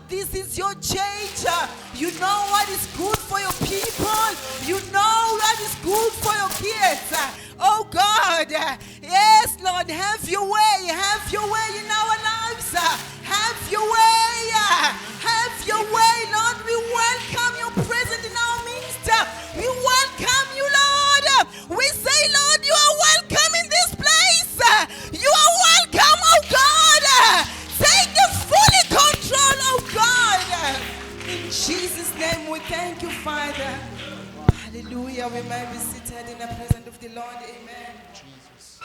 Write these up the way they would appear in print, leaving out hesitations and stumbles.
this is your change. You know what is good for your people. You know what is good for your kids. Oh God, yes, Lord, have your way in our lives. Have your way, Lord. We welcome your presence in our midst. We welcome you, Lord. We say, Lord, you are welcome in this place. You are welcome, oh God. Take the fully control, oh God. In Jesus' name, we thank you, Father. Hallelujah. We may be seated in the presence of the Lord. Amen. Jesus.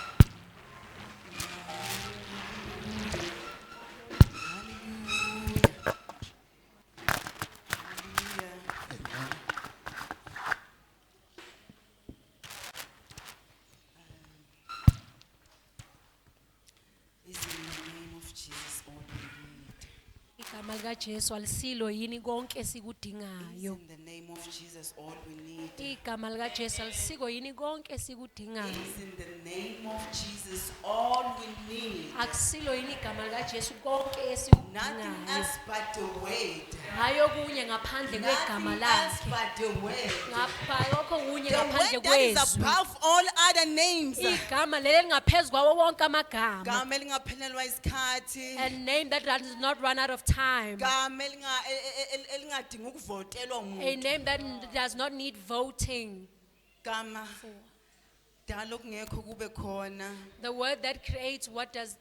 Igama likaJesu alisilo yini konke esikudingayo. In the name of Jesus, all we need. Igama likaJesu alisiko yini konke esikudingayo. It's in the name of Jesus, all we need. Akusilo yini igama likaJesu konke Nothing esikudingayo. else but the word. Hayo kunye ngaphandle kwegama Nothing else lakhe. but the word. Ngapha lokho kunye The ngaphandle word that is kwezwi. above all other names. Igama leli lingaphezulu kwawo wonke amagama. Gama elingaphelelwa isikhathi. A name that does not run out of time. Gama elingadingi ukuvotelwa A umuntu. name that does not need voting. Gama dala okungekho kube khona. The word that creates what does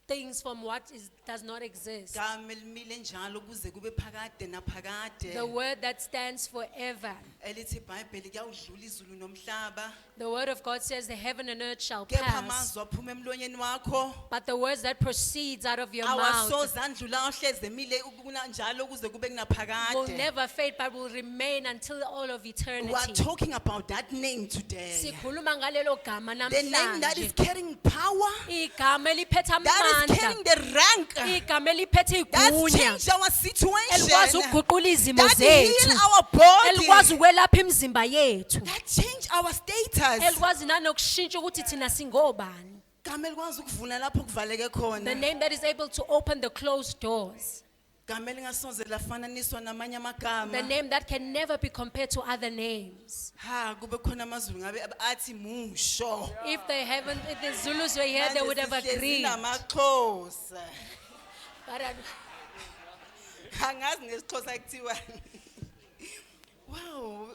things from what does not exist. Gama elimile njalo kuze kube phakade naphakade. The word that stands forever. Elithi iBhayibheli kuyawudlula izulu nomhlaba. The word of God says the heaven and earth shall Kepha pass, amazwi aphuma emlonyeni wakho. but the words that proceeds out of your mouth Awasoze andlula ohlezi emile njalo kuze kube will kunaphakade. never fade but will remain until all of We are eternity. talking about that name today. Sikhuluma ngalelo gama The name that is namhlanje. carrying power, Igama eliphethe that is carrying amandla. the rank, Igama eliphethe that's igunya. changed our Elikwazi situation, ukuguqula izimo that heal zethu. our body, Elikwazi ukwelapha imizimba yethu. that change our status. Elikwazi nanokushintsha ukuthi thina singobani. Gama elikwazi ukuvula lapho kuvaleke The khona. name that is able to open the closed doors. Gama elingasoze lafananiswa namanye The amagama. name that can never be compared to other names. Ha kube khona amazulu ngabe athi musho. If the Zulus were here, they would have Manje sihlezi agreed. namaXhosa. But Angazi ngesixhosa kuthiwa. Wow.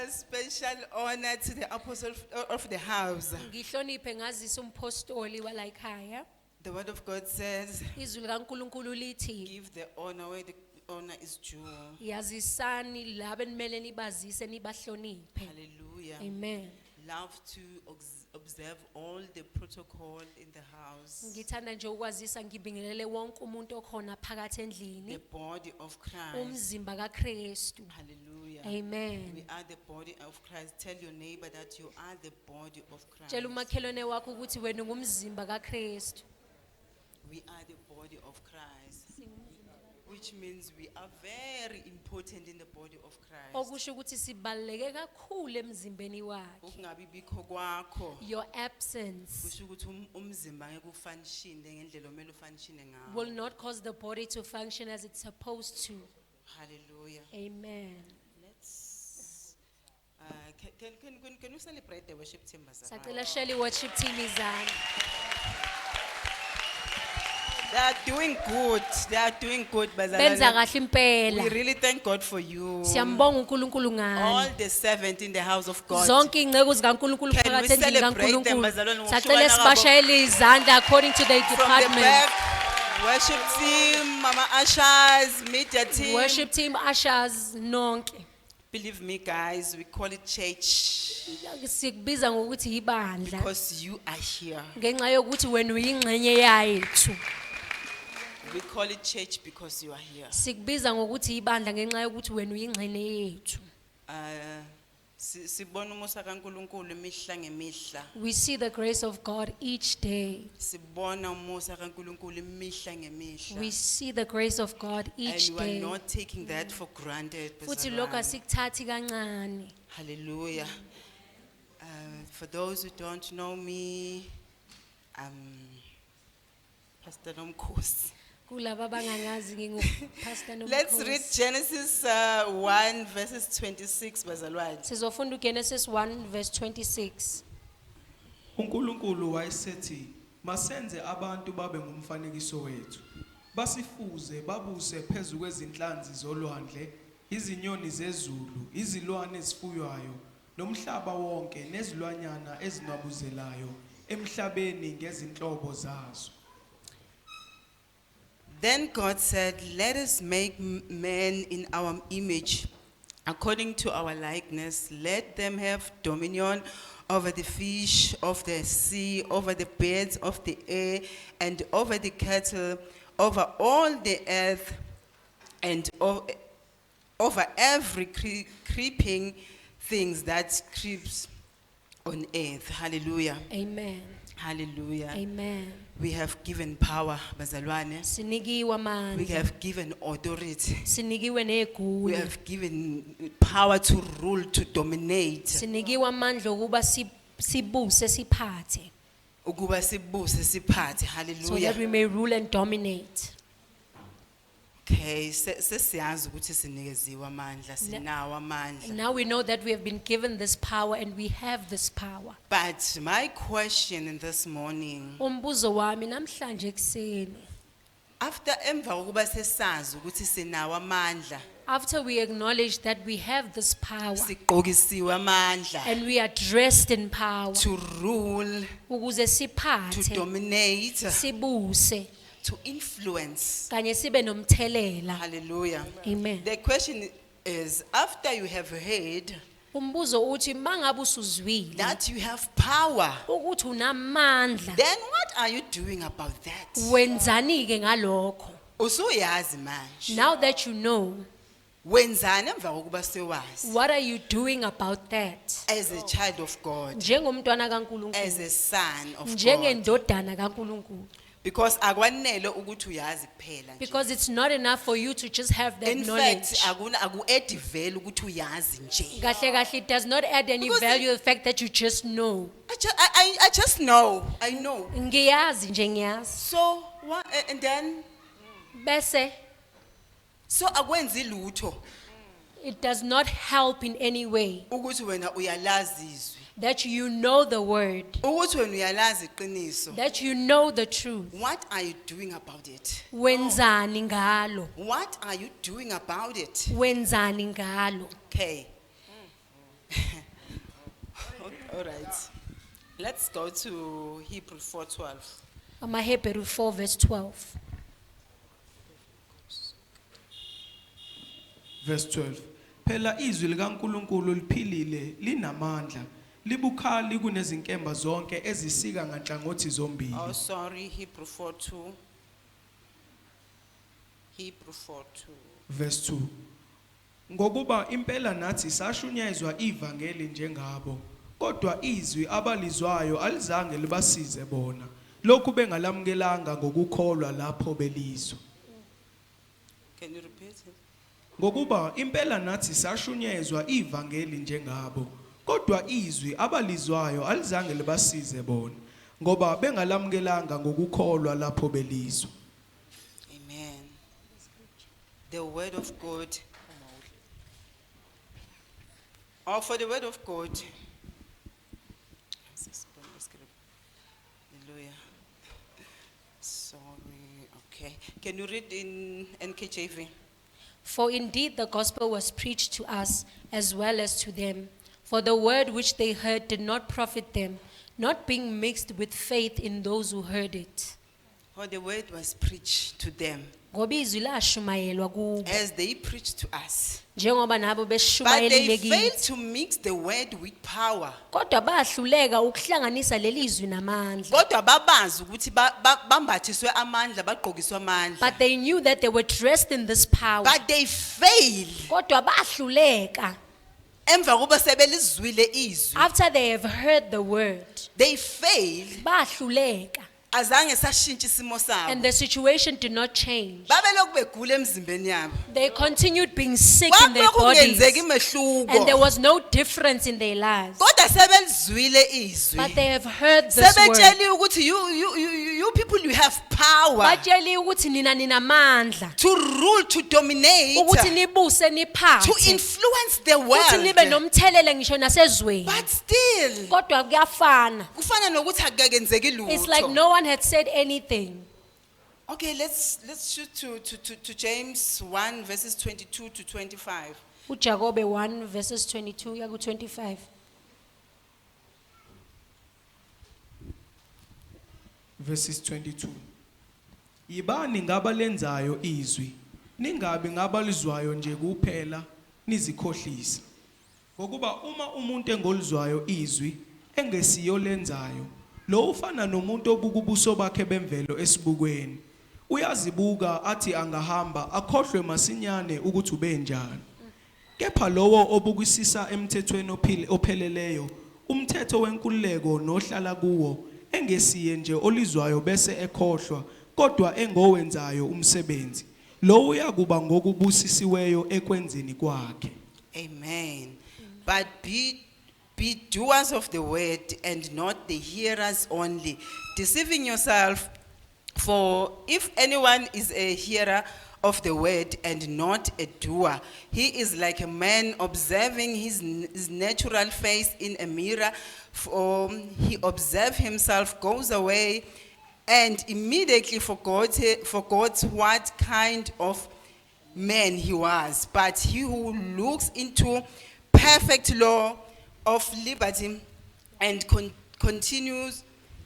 Special honor to the apostle of the house. ngihloniphe ngazisa umpostoli walayikhaya. The word of God says, Izwi likaNkulunkulu lithi, give the honor where the honor is due. yazisani laba enimele nibazise nibahloniphe. Hallelujah. Amen. Love to observe all the protocol in the house. Ngithanda nje ukwazisa ngibingelele wonke umuntu okhona phakathi The endlini. body of Christ. Umzimba kaKristu. Hallelujah. Amen. We are the body of Christ. Tell your neighbor that you are the body of Christ. Tshela umakhelwane wakho ukuthi wena ungumzimba kaKristu. We are the body of Christ. Which means we are very important in the body of Christ. Okusho ukuthi sibaleke kakhulu emzimbeni wakhe. Ukungabi bikho kwakho Your absence kusho ukuthi umzimba ngeke ufunction ngendlela omele ufunction will ngayo. not cause the body to function as it's supposed to. Hallelujah. Amen. Let's can you celebrate the worship team bazalwane? Sacela Shelley worship team izana. They are doing good. They are doing good Benza bazalwane. kahle impela. We really thank God for you. Siyambonga uNkulunkulu All ngani. the 70 in the house of God. Zonke ingceku zikaNkulunkulu Can we phakathi endlini celebrate them, kaNkulunkulu. bazalwane, Sacela ngokuhlukana sibashayele izandla according to the From the department. back, worship team, Mama Ashas, media team. Worship team ushers nonke. Believe me, guys, we call it church Sikubiza ngokuthi ibandla because you are here. ngenxa yokuthi wena uyingxenye yethu. We call it church because you are here. Sikubiza ngokuthi ibandla ngenxa yokuthi wena uyingxenye yethu. Sibona umusa kaNkulunkulu imihla ngemihla. We see the grace of God each day. Sibona umusa kaNkulunkulu imihla ngemihla. We see the grace of God each And we are day. not taking that for granted. Futhi lokho bazalwane. asikuthathi kancane. Hallelujah. For those who don't know me, I'm Pastor Nomkhosi. Kulaba abangangazi ngingu-Pastor Let's Nomkhosi. read Genesis 1 verses 26, bazalwane. Sizofunda uGenesis 1 verse 26. uNkulunkulu wayesethi masenze abantu babe ngumfanekiso wethu basifuze babuse phezulu kwezinhlanzi zolwandle izinyoni zezulu izilwane ezifuywayo nomhlaba wonke nezilwanyana ezinwabuzelayo emhlabeni ngezinhlobo zazo. Then God said, let us make man in our image, according to our likeness. Let them have dominion over the fish of the sea, over the birds of the air, and over the cattle, over all the earth, and over every creeping things that creeps on earth. Hallelujah. Amen. Hallelujah. Amen. We have given power, bazalwane. Sinikiwe We amandla. have given authority. Sinikiwe We negunya. have given power to rule, to dominate. Sinikiwe amandla okuba sibuse siphathe. Ukuba sibuse siphathe. So Hallelujah. that we may rule and dominate. Okay, sesiyazi ukuthi sinikeziwe amandla, sinawo amandla. Now we know that we have been given this power and we have this power. But my question this morning, Umbuzo wami namhlanje ekseni. after emva kokuba sesazi ukuthi sinawo amandla, After we acknowledge that we have this power sigqokisiwe amandla and we are dressed in power to rule, ukuze to siphathe dominate, sibuse to influence. kanye sibe nomthelela. Hallelujah. Amen. The question is, after you have heard Umbuzo uthi mangabe usuzwile that you have power, ukuthi unamandla then what are you doing about that? wenzani ke ngalokho? Usuyazi manje. Now that you know, Wenzani emva kokuba sewazi? what are you doing about that? As a child of God, Njengomntwana as kaNkulunkulu, a son of God. njengendodana kaNkulunkulu. Because akwanele ukuthi uyazi kuphela nje. Because it's not enough for you to just have that In knowledge. fact, aku-add value ukuthi uyazi nje. Kahle kahle, it does not add any Because value the fact that you just know. I just know. I know. Ngiyazi nje ngiyazi. So, and then, Bese so akwenzi lutho it does not help in any way ukuthi wena uyalazi izwi. that you know the word, Ukuthi wena uyalazi iqiniso. that you know the truth. What are you doing about it? Wenzani ngalo? What are you doing about it? Wenzani ngalo? Okay. All right. Let's go to Hebrew 4:12. AmaHebheru 4 verse 12. Verse 12. Phela izwi likaNkulunkulu liphilile linamandla libukhali kunezinkemba zonke ezisika nganhlangothi zombili. Oh, sorry, Hebrew 4:2. Hebrew 4:2. Verse 2. Ngokuba impela nathi sashunyezwa ivangeli njengabo kodwa izwi abalizwayo alizange libasize bona lokhu bengalamukelanga ngokukholwa lapho belizwa. Can you repeat it? Ngokuba impela nathi sashunyezwa ivangeli njengabo kodwa izwi abalizwayo alizange libasize bona ngoba bengalamukelanga ngokukholwa lapho belizwa. Amen. The word of God. Oh, for the word of God. Hallelujah. Sorry. Okay. Can you read in NKJV? For indeed the gospel was preached to us as well as to them. For the word which they heard did not profit them, not being mixed with faith in those who heard it. For the word was preached to them Ngoba izwi lashumayelwa kubo as they preached to us. njengoba nabo But they beshumayelile failed kithi. to mix the word with power. Kodwa bahluleka ukuhlanganisa leli zwi namandla. Kodwa babazi ukuthi bambathiswe amandla, bagqokiswe amandla. But they knew that they were dressed in this power. But they failed. Kodwa bahluleka Emva kokuba sebelizwile izwi. after they have heard the word. They failed. Bahluleka Azange sashintsha isimo and sabo. the situation did not change. Babelokhu begula emzimbeni yabo. They continued being sick in their Kwakungenzeki bodies. And there imehluko. was no difference in their lives. Kodwa sebelizwile izwi. But they have heard this word. Sebetsheliwe ukuthi you people you have power. power batsheliwe ukuthi nina ninamandla to rule, to dominate, ukuthi nibuse to niphathe influence the ukuthi nibe world. nomthelele ngisho nasezweni But still, kodwa kuyafana. kufana nokuthi akukenzeki It's like lutho. no one had said anything. Okay, let's shoot to James 1 verses 22 to 25. uJakobe 1 verses 22 ya ku 25. Verses 22. Yibani ngabalenzayo izwi, ningabi ngabalizwayo nje kuphela nizikhohlisa. Ngokuba uma umuntu engolizwayo izwi engesiyo lenzayo, lo ufana nomuntu obuka ubuso bakhe bemvelo esibukweni. Uyazibuka athi angahamba akhohlwe masinyane ukuthi ubenjani. Kepha lowo obukisisa emthethweni opheleleyo, umthetho wenkululeko nohlala kuwo, engesiye nje olizwayo bese ekhohlwa, kodwa engowenzayo umsebenzi, lo uyakuba ngokubusisiweyo ekwenzeni kwakhe. Amen. But be doers of the word and not the hearers only, deceiving yourself. For if anyone is a hearer of the word and not a doer, he is like a man observing his natural face in a mirror. For he observes himself, goes away, and immediately forgot what kind of man he was. But he who looks into perfect law of liberty and continues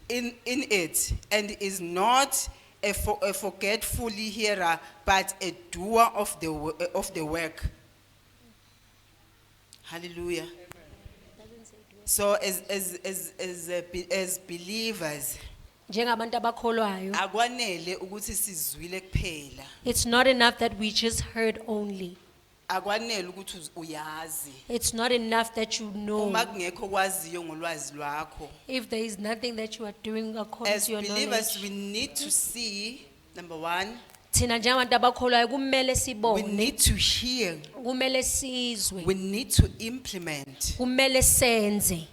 in it, and is not a forgetful hearer, but a doer of the work. Hallelujah. So as believers, Njengabantu abakholwayo, akwanele ukuthi sizwile kuphela. it's not enough that we just heard only. Akwanele ukuthi uyazi. It's not enough that you know. Uma kungekho kwaziyo ngolwazi lwakho. If there is nothing that you are doing according As to your believers, knowledge, we need to see, number one, thina njengabantu abakholwayo kumele we sibone, need to hear, kumele sizwe, we need to implement. kumele senze.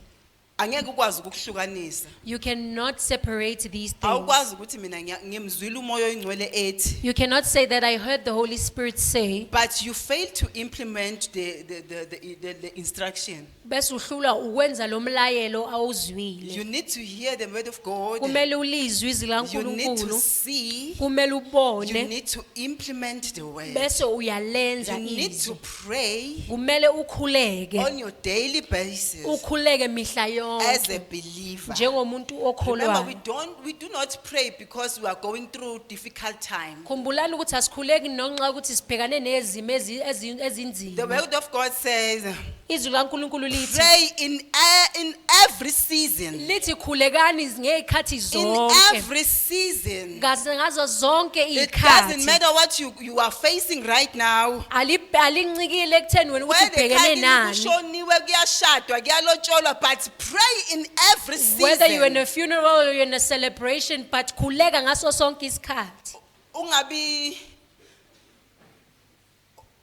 Angeke ukwazi ukuhlukanisa. You cannot separate these things. Awukwazi ukuthi mina ngimzwile umoya oyingcwele ethi, You cannot say that I heard the Holy Spirit say, but you fail to implement the instruction. bese uhlula ukwenza lo mlayelo You awuzwile. need to hear the word of God. Kumele ulizwe izwi You need to likaNkulunkulu, see. kumele You ubone, need to implement the word. bese uyalenza You need to izwi. pray Kumele ukhuleke, on your daily basis ukhuleke mihla as a yonke believer. njengomuntu Remember, okholwayo. we do not pray because we are going through difficult time. Khumbulani ukuthi asikhuleki nonxa ukuthi sibhekane nezimo The ezinzima. word of God says, Izwi likaNkulunkulu lithi, pray in every season. lithi khulekani ngezikhathi In zonke. every season. Ngazo zonke It doesn't izikhathi. matter what you are facing right now. Alincikile ekutheni wena ukuthi Whether ubhekene nani. kushoniwe kuyashadwa kuyalotsholwa, but pray in every Whether you're in a season. funeral or you're in a celebration, but khuleka ngaso sonke isikhathi. Ungabi,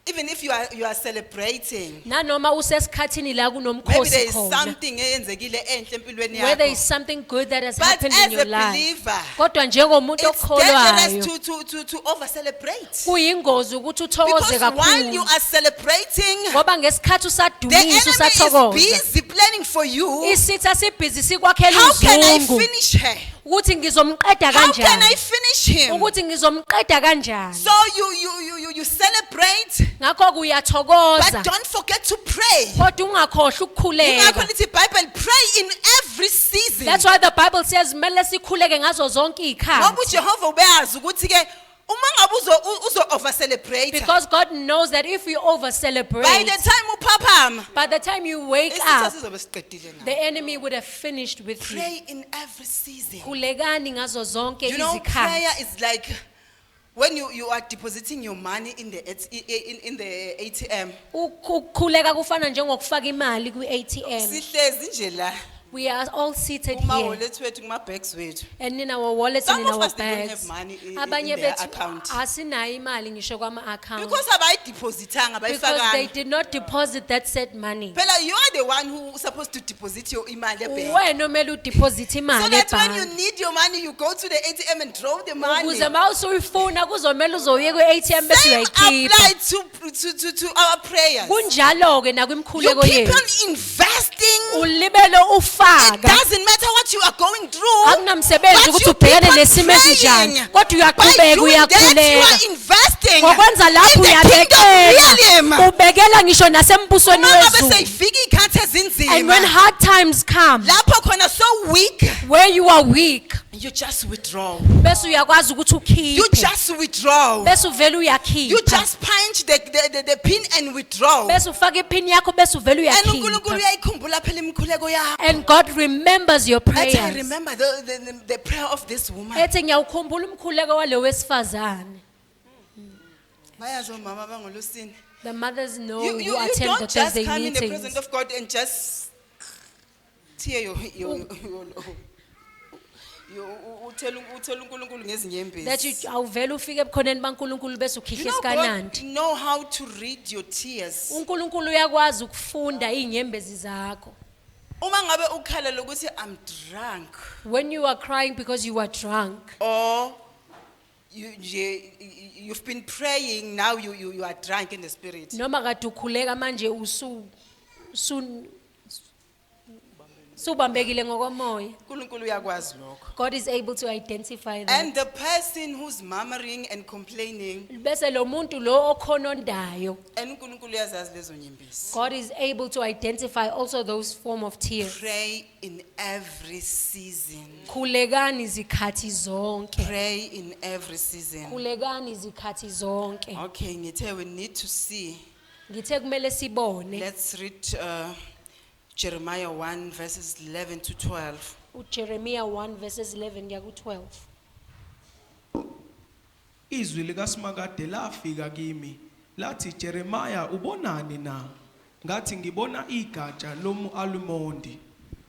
even if you are celebrating, Nanoma usesikhathini la maybe there kunomkhosi is khona. something eyenzekile enhle empilweni Where there is yakho. something good that has But happened in as your a life. believer, Kodwa njengomuntu it's dangerous okholwayo, to over celebrate. kuyingozi ukuthi uthokoze Because while you kakhulu. are celebrating, Ngoba ngesikhathi the usadumisa enemy is usathokoza, busy planning for you. isitha sibhizi sikwakhela How can I uzungu finish her? ukuthi ngizomqeda How can I kanjani, finish him? ukuthi ngizomqeda kanjani. So you celebrate, Ngakho kuyathokoza, but don't forget to pray. kodwa ungakhohlwa ukukhuleka. Ingakho lithi iBhayibheli, pray in every season. That's why the Bible says kumele sikhuleke ngazo zonke Ngoba izikhathi. uJehova ubeyazi ukuthi ke uma ngabe uzo over celebrate, Because God knows that if we over by celebrate, the time uphaphama, by the time you wake isitha up, sizobe siqedile ngawe. the enemy would have finished with you. Pray in every season. Khulekani ngazo zonke You know, prayer izikhathi. is like when you are depositing your money in the ATM. Ukukhuleka kufana njengokufaka imali kwi-ATM. Sihlezi nje la We are all seated Kuma here. wallet wethu kuma bags wethu. And in our wallets and Some in of our us, they don't have bags. money in Abanye their bethu account. asinayo imali ngisho kwama-account. Because abayidepositanga Because they abayifakanga. did not deposit that said money. Phela you are the one who is supposed to deposit your imali ebhenki. Wena omele udeposit So imali that when you ebhanki. need your money, you go to the ATM and draw the money. Ukuze mawusuyifuna kuzomela uzoye kwi-ATM bese Same uyayikhipha. apply to our prayers. Kunjalo ke You nakwimkhuleko keep yethu. on investing. Ulibele It ufaka. doesn't matter what you are going through. Akunamsebenzi But ukuthi you keep ubhekane on nesimo esinjani. praying. Kodwa By uyaqhubeka doing that, you uyakhuleka. are investing Ngokwenza lapho in the uyabekela. kingdom realm. Ubekela ngisho nasembusweni Uma ngabe wezulu. seyifika iy'khathi And when ezinzima, hard times come, lapho khona so weak, where you are weak, you just withdraw. bese uyakwazi ukuthi You ukhiphe. just withdraw. Bese uvele You uyakhipha. just punch the pin and withdraw. Bese ufaka ipin yakho bese uvele And uNkulunkulu uyakhipha. uyayikhumbula phela imikhuleko yakho. And God remembers your Athi, I prayers. remember the prayer of this woman. Ethi ngiyawukhumbula umkhuleko walo wesifazane. Bayazi omama abangolusini. The mothers know You who attend the don't just Thursday come in the meetings. presence of God and just tear your uthela uNkulunkulu ngezinyembezi. That you awuvele ufike ebukhoneni baNkulunkulu bese You ukhihla know, God isikanandi. know how to read your tears. uNkulunkulu uyakwazi ukufunda inyembezi zakho. Uma ngabe ukhala lokuthi I'm drunk When you are crying because you are drunk, or you've been praying, now you are drunk in the spirit. noma kade ukhuleka manje subambekile ngokomoya. uNkulunkulu uyakwazi lokho. God is able to identify that. And the person who's murmuring and complaining, Bese lo muntu lo okhonondayo, and uNkulunkulu uyazazi lezo nyembezi. God is able to identify also those form of tears. Pray in every season. Khulekani zikhathi zonke. Pray in every season. Khulekani zikhathi zonke. Okay, ngithe we need to see. Ngithe kumele sibone Let's read Jeremiah 1 verses 11 to 12. uJeremiah 1 verses 11 kuya ku12. Izwi likaSimakade lafika kimi lathi Jeremiah ubonani na ngathi ngibona igatsha lomu-alimondi.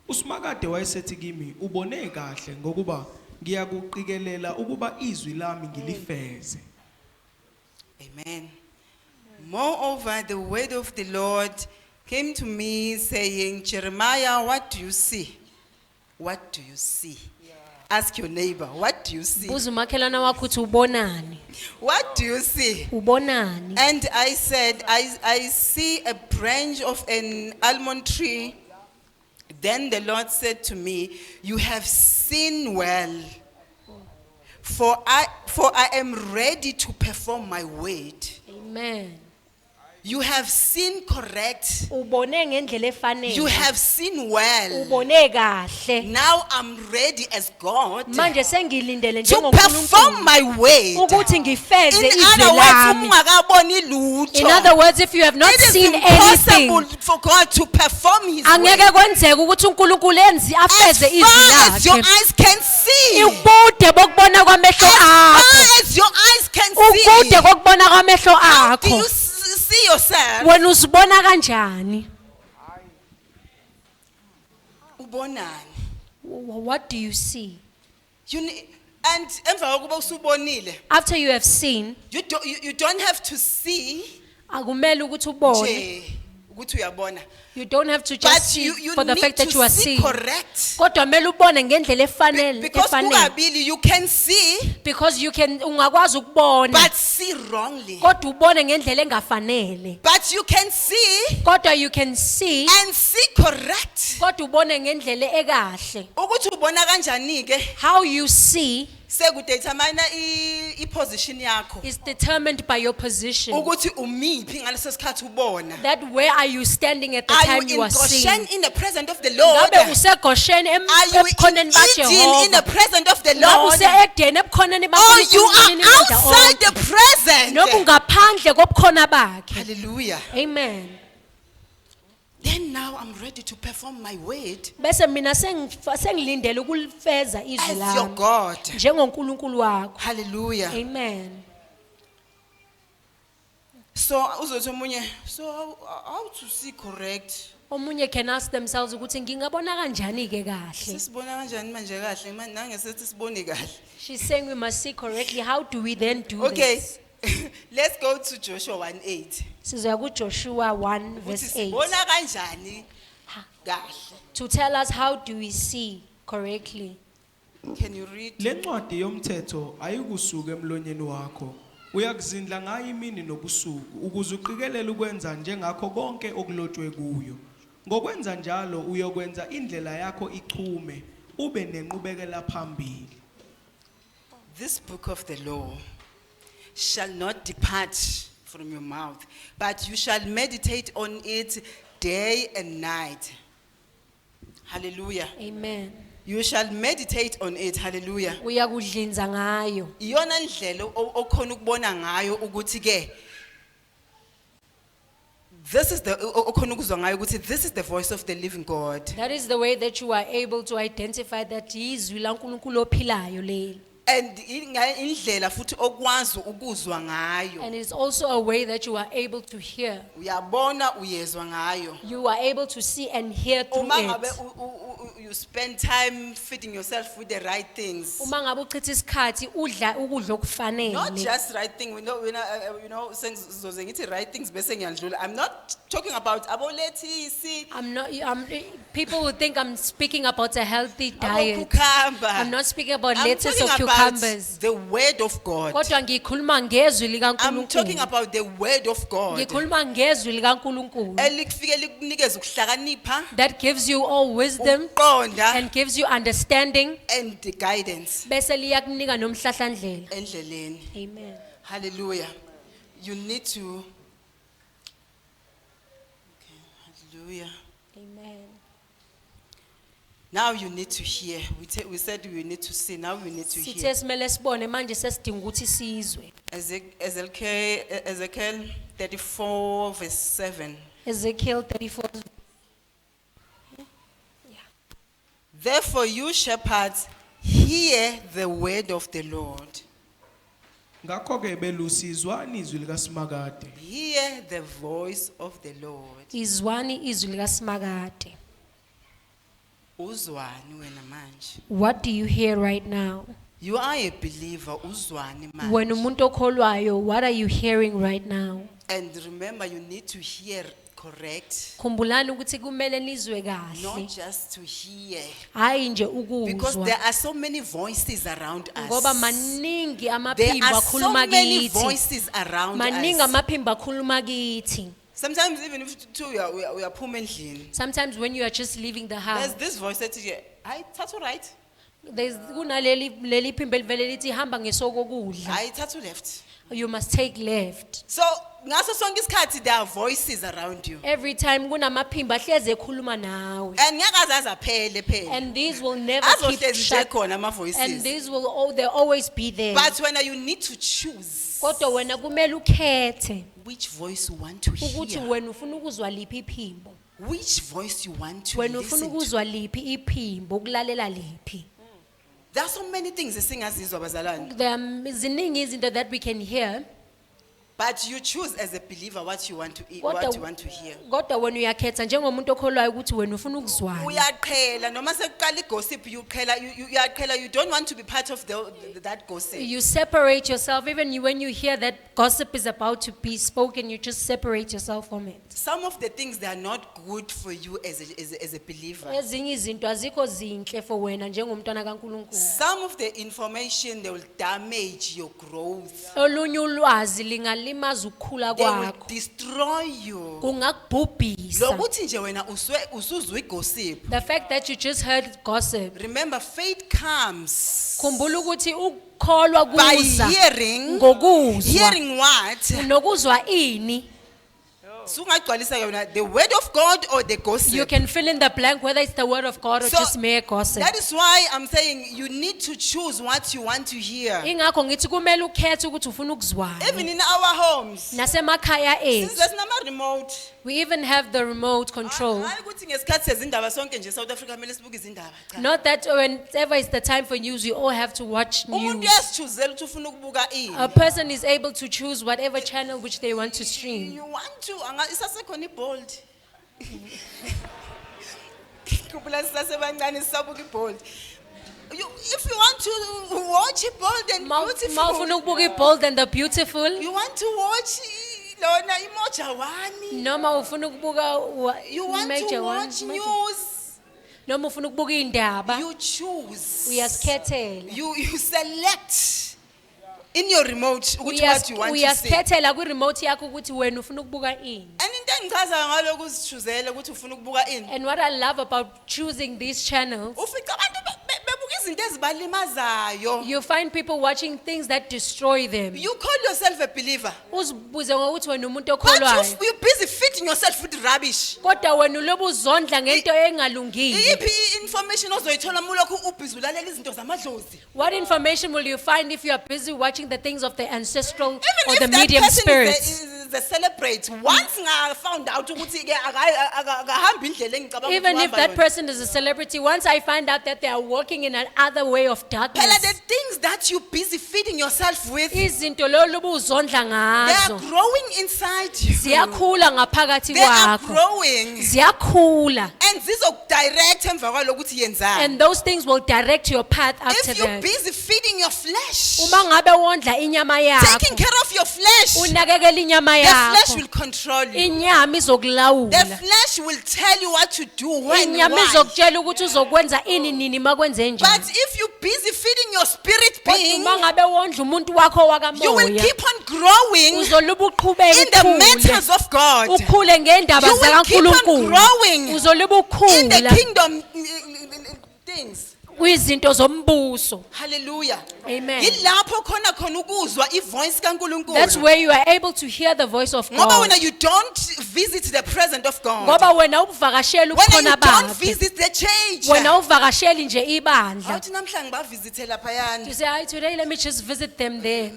uSimakade wayesethi kimi ubone kahle ngokuba ngiyakuqikelela ukuba izwi lami ngilifeze. Amen. Moreover, the word of the Lord came to me saying, Jeremiah, what do you see? What do you see? Ask your neighbor, what do you see? Buza umakhelwane wakho uthi ubonani? What do you see? Ubonani? And I said, I see a branch of an almond tree. Then the Lord said to me, you have seen well, for I am ready to perform my word. Amen. You have seen correct. Ubone ngendlela efanele. You have seen well. Ubone kahle. Now I'm ready as God Manje sengilindele to perform njengoNkulunkulu my word. ukuthi ngifeze In izwi other words, lami. ungakaboni lutho. In other words, if you have not It is seen impossible anything, for God to perform His angeke word. kwenzeke ukuthi uNkulunkulu afeze As izwi far as your lakhe. eyes can see. Ubude bokubona kwamehlo As far akho. as your eyes can Ubude see. kokubona kwamehlo How do you akho. see yourself? Wena uzibona kanjani? Ubonani. What do you see? And emva kokuba usubonile, After you have seen, you don't have to see akumele ukuthi ubone. nje ukuthi uyabona. You don't have to But just see you for the need fact that to you are see seeing. correct. Kodwa mele ubone ngendlela efanele Because efanele. kungabili you can see Because you can ungakwazi ukubona but see wrongly. kodwa ubone ngendlela engafanele. But you can see Kodwa you can see and see correct. kodwa ubone ngendlela ekahle. Ukuthi ubona kanjani ke How you see sekudetermine iposition yakho. is determined by your position. Ukuthi umiphi ngaleso sikhathi ubona. That where are you standing at the Are time you you in are seeing? Goshen in the presence of the Lord? Ngabe useGosheni Are you in ebukhoneni Eden in the baJehova? presence of the Ngabe Lord? use-Edeni ebukhoneni Or you baNkulunkulu are outside the presence? noma ungaphandle kobukhona bakhe. Hallelujah. Amen. Then now I'm ready to perform my word Bese mina sengilindele ukulifeza izwi as your lami God. njengoNkulunkulu wakho. Hallelujah. Amen. So uzothi omunye, so how to see correct? Omunye can ask themselves ukuthi ngingabona kanjani ke kahle. Sisibona kanjani manje kahle manje nangesethi sibone kahle. She's saying we must see correctly. How do we then do Okay. this? Let's go to Joshua 1:8. Sizoya kuJoshua 1 Ukuthi verse 8 sibona kanjani kahle. to tell us how do we see correctly. Can you read? Le ncwadi yomthetho ayikusuka emlonyeni wakho. Uyakuzindla ngayo imini nobusuku ukuze uqikelele ukwenza njengakho konke okulotshwe kuyo. Ngokwenza njalo uyokwenza indlela yakho ichume ube nenqubekela phambili. This book of the law shall not depart from your mouth, but you shall meditate on it day and night. Hallelujah. Amen. You shall meditate on it. Hallelujah. Uyakudlinza ngayo. Iyona ndlela okhona ukubona ngayo ukuthi ke this is the okhona ukuzwa ngayo ukuthi this is the voice of the living God. That is the way that you are able to identify that izwi laNkulunkulu ophilayo leli. And indlela futhi okwazi ukuzwa ngayo. And it's also a way that you are able to hear. Uyabona uyezwa ngayo. You are able to see and hear through Uma ngabe it. you spend time feeding yourself with the right things. Uma ngabe uchitha isikhathi udla ukudla Not okufanele. just right thing. We know sengizoze ngithi right things bese ngiyadlula. I'm not talking about abolethisi, People would think I'm speaking about a healthy diet. abokukhamba. I'm not speaking about I'm lettuce talking or about cucumbers. the word of God. Kodwa ngikhuluma ngezwi I'm talking likaNkulunkulu. about the word of God. Ngikhuluma ngezwi likaNkulunkulu. Elikufike likunikeza ukuhlakanipha, That gives you all wisdom ukuqonda and gives you understanding. and the guidance Bese liyakunika nomhlahlandlela. endleleni. Amen. Hallelujah. You need to Hallelujah. Amen. Now you need to hear. We said we need to see. Now we need to Sithe hear. simele sibone manje sesidinga ukuthi sizwe. Ezekiel 34 verse 7. Ezekiel 34. Therefore you shepherds hear the word of the Lord. Ngakho ke belusizwani izwi likaSimakade. Hear the voice of the Lord. Izwani izwi likaSimakade. Uzwani wena manje? What do you hear right now? You are a believer. Uzwani manje? When umuntu okholwayo, what are you hearing right now? And remember, you need to hear correct, Khumbulani ukuthi kumele nizwe not kahle. just to hear. Hayi nje Because ukuzwa. there are so many voices around Ngoba us. maningi There amaphimbo are so akhuluma many kithi. voices around Maningi us. amaphimbo akhuluma kithi. Sometimes even if we are phuma endlini, Sometimes when you are just leaving the there's house, this voice that says, "Hayi thathu right, there's kunaleli phimbo elivele lithi hamba ngesokokudla. hayi thathu left." You must take left. So ngaso sonke isikhathi there are voices around you. Every time kunamaphimbo ahleze ekhuluma nawe. And ngeke azaphele phela. And these will never keep Azohlezi nje shut. khona ama And voices. these will they'll always be there. But when you need to choose Kodwa wena kumele ukhethe which voice you want to ukuthi hear, wena ufuna ukuzwa liphi iphimbo. which voice you want to Wena ufuna listen to. ukuzwa liphi iphimbo, ukulalela liphi. There are so many things esingazizwa bazalwane. There are ziningi izinto that we can hear. But you choose as a believer what you want to eat, Kodwa- what you want to hear. Kodwa wena uyakhetha njengomuntu okholwayo ukuthi wena ufuna ukuzwani. Uyaqhela noma sekuqala igossip uyaqhela, you don't want to be part of that gossip. You separate yourself even when you hear that gossip is about to be spoken, you just separate yourself from it. Some of the things they are not good for you as a believer. Ezinye izinto azikho zinhle for wena njengomntwana kaNkulunkulu. Some of the information they will damage your growth. Olunye ulwazi lingalimaza ukukhula They will kwakho. destroy you. Kungakubhubhisa. Lokuthi nje wena usuzwa igossip. The fact that you just heard gossip. Remember, faith comes Khumbula ukuthi ukukholwa by kuza hearing. ngokuzwa. Hearing what? Nokuzwa ini? Sungagcwalisa yona, the word of God or the gossip. You can fill in the blank whether it's the word of God or So, just mere gossip. That is why I'm saying you need to choose what you want to hear. Ingakho ngithi kumele ukhethe ukuthi ufuna ukuzwani. Even in our homes, Nasemakhaya since ethu. there's no remote. We even have the remote control. Hayi ukuthi ngesikhathi sezindaba sonke nje South Africa kumele sibuke izindaba. Cha. Not that whenever it's the time for news, we all have to watch Umuntu news. uyasichuzela ukuthi ufuna ukubuka ini. A person is able to choose whatever channel which they want to stream. You want to isasekhona ibold. Khumbula sisasebancane sisabuka iBold. If you want to watch Bold and Beautiful, Mawufuna ukubuka iBold and the Beautiful, you want to watch lona imoja wani, noma ufuna ukubuka you want Major to one, watch Major. news, noma ufuna ukubuka indaba, you choose. uyazikhethela. You select in your remote ukuthi what you want to see. Uyazikhethela kwi-remote yakho ukuthi wena ufuna ukubuka ini. And into engichaza ngaloko uzichuzele ukuthi ufuna ukubuka ini. And what I love about choosing these channels, Ufica abantu bebuka izinto ezibalimazayo. you find people watching things that destroy them. You call yourself a believer, Uzibuze ngokuthi wena umuntu but okholwayo. you're busy feeding yourself with rubbish. Kodwa wena ulobe uzondla ngento engalungile. Iyiphi information ozoyithola mulokhu ubhizi ulalela izinto zamadlozi? What information will you find if you are busy watching the things of the ancestral or Even the if that medium person spirits? is a celebrate, once I found out ukuthi ke akahamba indlela engicabanga Even if ukuhamba that yona. person is a celebrity, once I find out that they are walking in another way of Phela darkness, the things that you busy feeding yourself with, izinto loluba uzondla they are ngazo growing inside you. ziyakhula ngaphakathi They are kwakho, growing. ziyakhula, And zizokudirect emva kwalokho ukuthi yenzani. and those things will direct your path after If you're that. busy feeding your flesh, Uma ngabe wondla inyama taking yakho, care of your flesh, unakekela inyama the flesh yakho, will control you. inyama The izokulawula. flesh will tell you what to do when, Inyama why. izokutshela ukuthi uzokwenza ini nini makwenze But njani. if you're busy feeding your spirit Kodwa being, uma ngabe wondla umuntu wakho you will wakamoya, keep on growing uzoluba in uqhubeka the ukhule, matters of God, ukhule ngendaba You will keep on zakaNkulunkulu, growing uzoluba in the ukhula kingdom things. kwizinto zombuso. Hallelujah. Amen. Yilapho khona ukuzwa ivoice kaNkulunkulu. That's where you are able to hear the voice of Ngoba God. when you don't visit the presence of God, Ngoba wena uvakashela when you ukukhona don't bakhe, visit the church, wena uvakasheli nje ibandla. awuthi namhlanje ngibavizithe laphayana. You say, "Hayi, today let me just visit them there."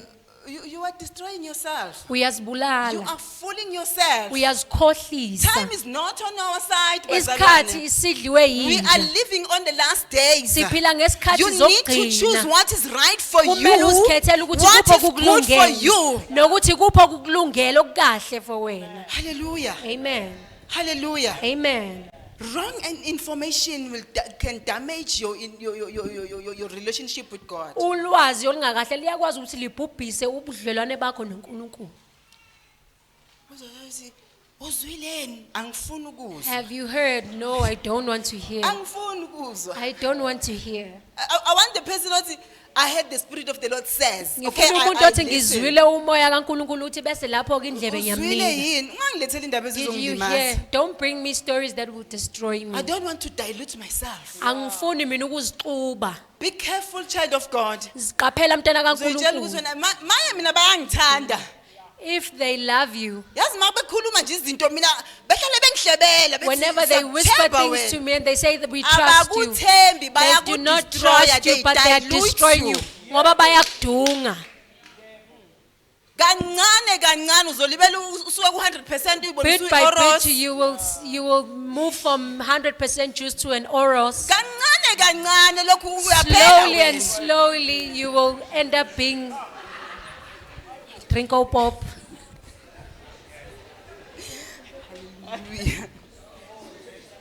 You are destroying yourself. You Uyazibulala, are fooling yourself. uyazikhohlisa. Time is not on our side, Isikhathi bazalwane. sidliwe We are yinja. living on the last days. Siphila ngesikhathi You need to choose zokugcina. what is right for you, Kumele uzikhethele ukuthi what kupho is good for kukulungele you. nokuthi kupho kukulungele okukahle for wena. Hallelujah. Amen. Hallelujah. Amen. Wrong information can damage your relationship with God. Ulwazi olungakahle liyakwazi ukuthi libhubhise ubudlelwane bakho noNkulunkulu. Uzwileni? Angifuni ukuzwa. Have you heard? No, I don't want to hear. Angifuni ukuzwa. I don't want to hear. I want the person to I heard the Spirit of the Lord says. Okay, Ngifuna umuntu I othi listen. ngizwile umoya kaNkulunkulu uthi bese lapho ke indlebe Uzwile ngiyamnika. yini? Ungangiletheli indaba Did you ezizongilimaza. hear? Don't bring me stories that will destroy me. I don't want to dilute myself. Angifuni mina ukuzixuba. Be careful, child of God. Ziqaphela mntana Uzoyitshela ukuthi kaNkulunkulu. wena manje mina bayangithanda. If they love you, Yazi uma bekhuluma nje izinto mina behlale bengihlebela bethi, whenever they whisper "Siyakuthemba things to wena." me and they say that we trust you, Abakuthembi they do not bayakudestroya, trust you, they but they are dilute destroying you. Ngoba bayakudunga. Kancane kancane uzolibela usuke ku100% uyibona Bit by bit, usuyoros. you will move from 100% juice to an oros. Kancane kancane lokhu uyaphela Slowly and wena. slowly, you will end up being Trinko Pop.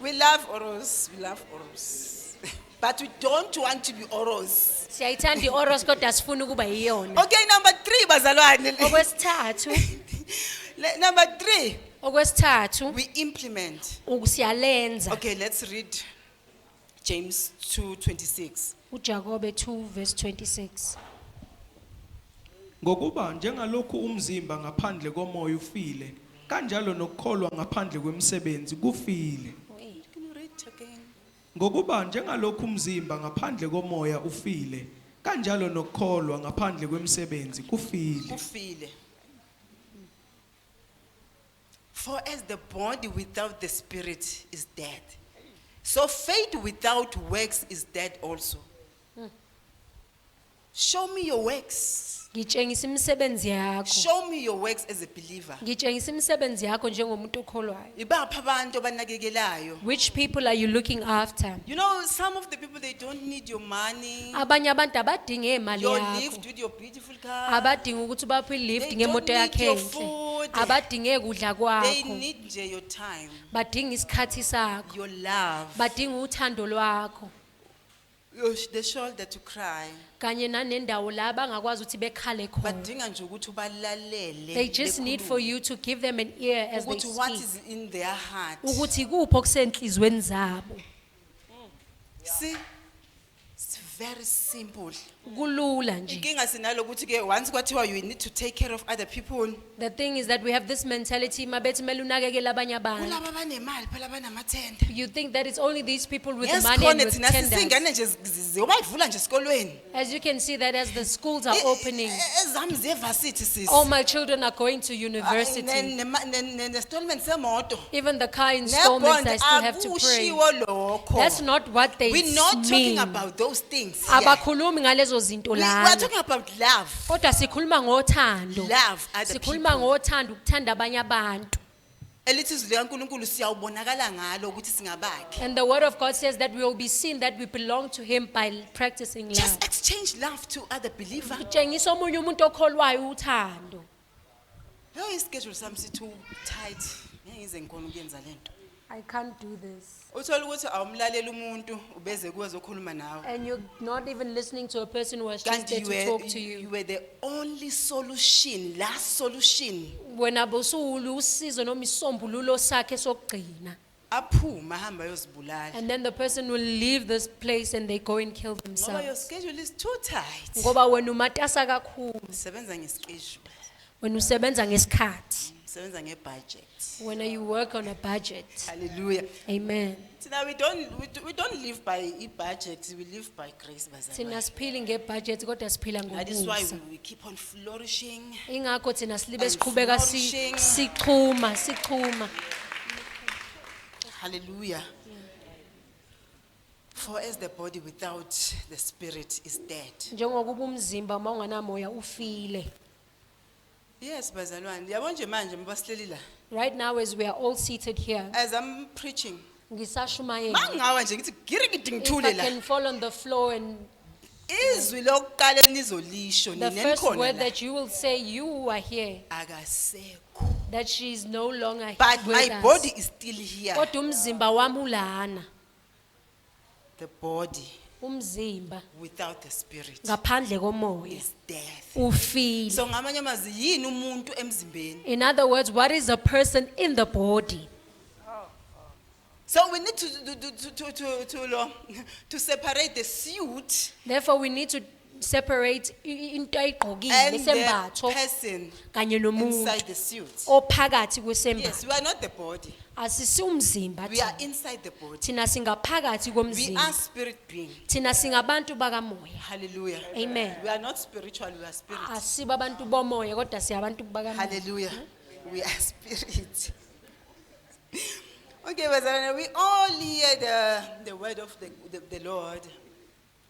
We love oros, we love oros. But we don't want to be oros. Siyayithanda i-oros kodwa asifuni ukuba yiyona. Okay, number 3 bazalwane. Okwesithathu, Number 3, okwesithathu, we implement. siyalenza. Okay, let's read James 2:26. uJakobe 2 verse 26. Ngokuba njengalokhu umzimba ngaphandle komoya ufile, kanjalo nokukholwa ngaphandle kwemisebenzi kufile. Can you read again? Ngokuba njengalokhu umzimba ngaphandle komoya ufile, kanjalo nokukholwa ngaphandle kwemisebenzi kufile. Ufile. For as the body without the spirit is dead, so faith without works is dead also. Show me your works. Ngitshengisa imisebenzi yakho. Show me your works as a believer. Ngitshengisa imisebenzi yakho njengomuntu okholwayo. Ibaphi abantu abanakekelayo? Which people are you looking after? You know, some of the people, they don't need your money, Abanye abantu abadinge imali your yakho. lift with your beautiful car. Abadinga ukuthi baphe ilift They ngemoto don't need yakhe your enhle. food. Abadinge kudla They kwakho. need nje your time, Badinga isikhathi sakho. your love, Badinga uthando lwakho. the shoulder to cry. Kanye nanendawo la bangakwazi ukuthi bekhale khona. Badinga nje ukuthi ubalalele. They just need for you to give them an ear as they Ukuthi what speak. is in their heart. Ukuthi kupho kusenhlizweni zabo. See, it's very simple. Kulula nje. Inkinga sinalokuthi ke once kwathiwa you need to take care of other people. The thing is that we have this mentality mabethi mele unakekele abanye abantu. Kulaba abanemali phela banamathenda. You think that it's only these people with Yes, money and khona with thina sisingane tenders. nje ziyobayivula nje esikolweni. As you can see that as the schools are opening, Ezami ziyevasithi sis. all my children are going to university. Nestolment semoto. Even the car installments, I still have to pray. Akushiwo lokho. That's not what they We're not talking mean. about those things. here. Abakhulumi ngalezo zinto We are lana. talking about love. Kodwa sikhuluma ngothando. Love other Sikhuluma people. ngothando ukuthanda abanye abantu. Elithi izwi likaNkulunkulu siyawubonakala ngalo ukuthi singabakhe. And the word of God says that we will be seen that we belong to him by practicing love. Just exchange love to other believers. Utshengisa omunye umuntu okholwayo uthando. Yo ischedule sami too tight. Ngeke ngize ngikhona ukuyenza lento. I can't do this. Uthola ukuthi awumlalela umuntu ubeze kuzokhuluma nawe. And you're not even listening to a person who has just Kanti there to talk to you you. were the only solution, last solution. Wena bosulu usizo noma isombululo sakhe sokugcina. Aphuma hamba yozibulala. And then the person will leave this place and they go and kill Ngoba your themselves. schedule is too tight. Ngoba wena umatasa kakhulu. Sebenza ngeschedule. Wena usebenza ngesikhathi. Sebenza ngebudget. When you work on a budget. Hallelujah. Amen. Now we don't live by a budget, we live by grace. Thina siphili ngebudget kodwa siphila That is why ngomusa. we keep on flourishing. Ingakho thina silibe And siqhubeka flourishing. sichuma. Hallelujah. For as the body without the spirit is dead. Njengokuba umzimba mawunganamoya ufile. Yes, bazalwane. Yabo nje manje mabasihleli la. Right now as we are all seated here, As I'm preaching, ngisashumayela. mangawa nje ngithi girigidi If ngithule I la. can fall on the floor and Izwi lokuqala nizolisho the nina first nikhona word la. that you will say, you are here, Akasekho. that she is no longer But with my us. body is still here. Kodwa umzimba wami ulana. The body Umzimba without the spirit ngaphandle komoya is death. ufile. So ngamanye amazwi yini umuntu emzimbeni? In other words, what is a person in the body? So we need to separate the suit Therefore, we need to separate into ayigqokile and the sembatho person kanye nomuntu inside the suit. ophakathi Yes, kwesembatho. we are not the body. Asisi umzimba We are thina. inside the body. Thina singaphakathi We komzimba. are spirit being. Thina singabantu bakamoya. Hallelujah. Amen. We are not spiritual, we are spirit. Asiba abantu bomoya kodwa siyabantu bakamoya. Hallelujah. We are spirit. Okay, but we all hear the word of the Lord.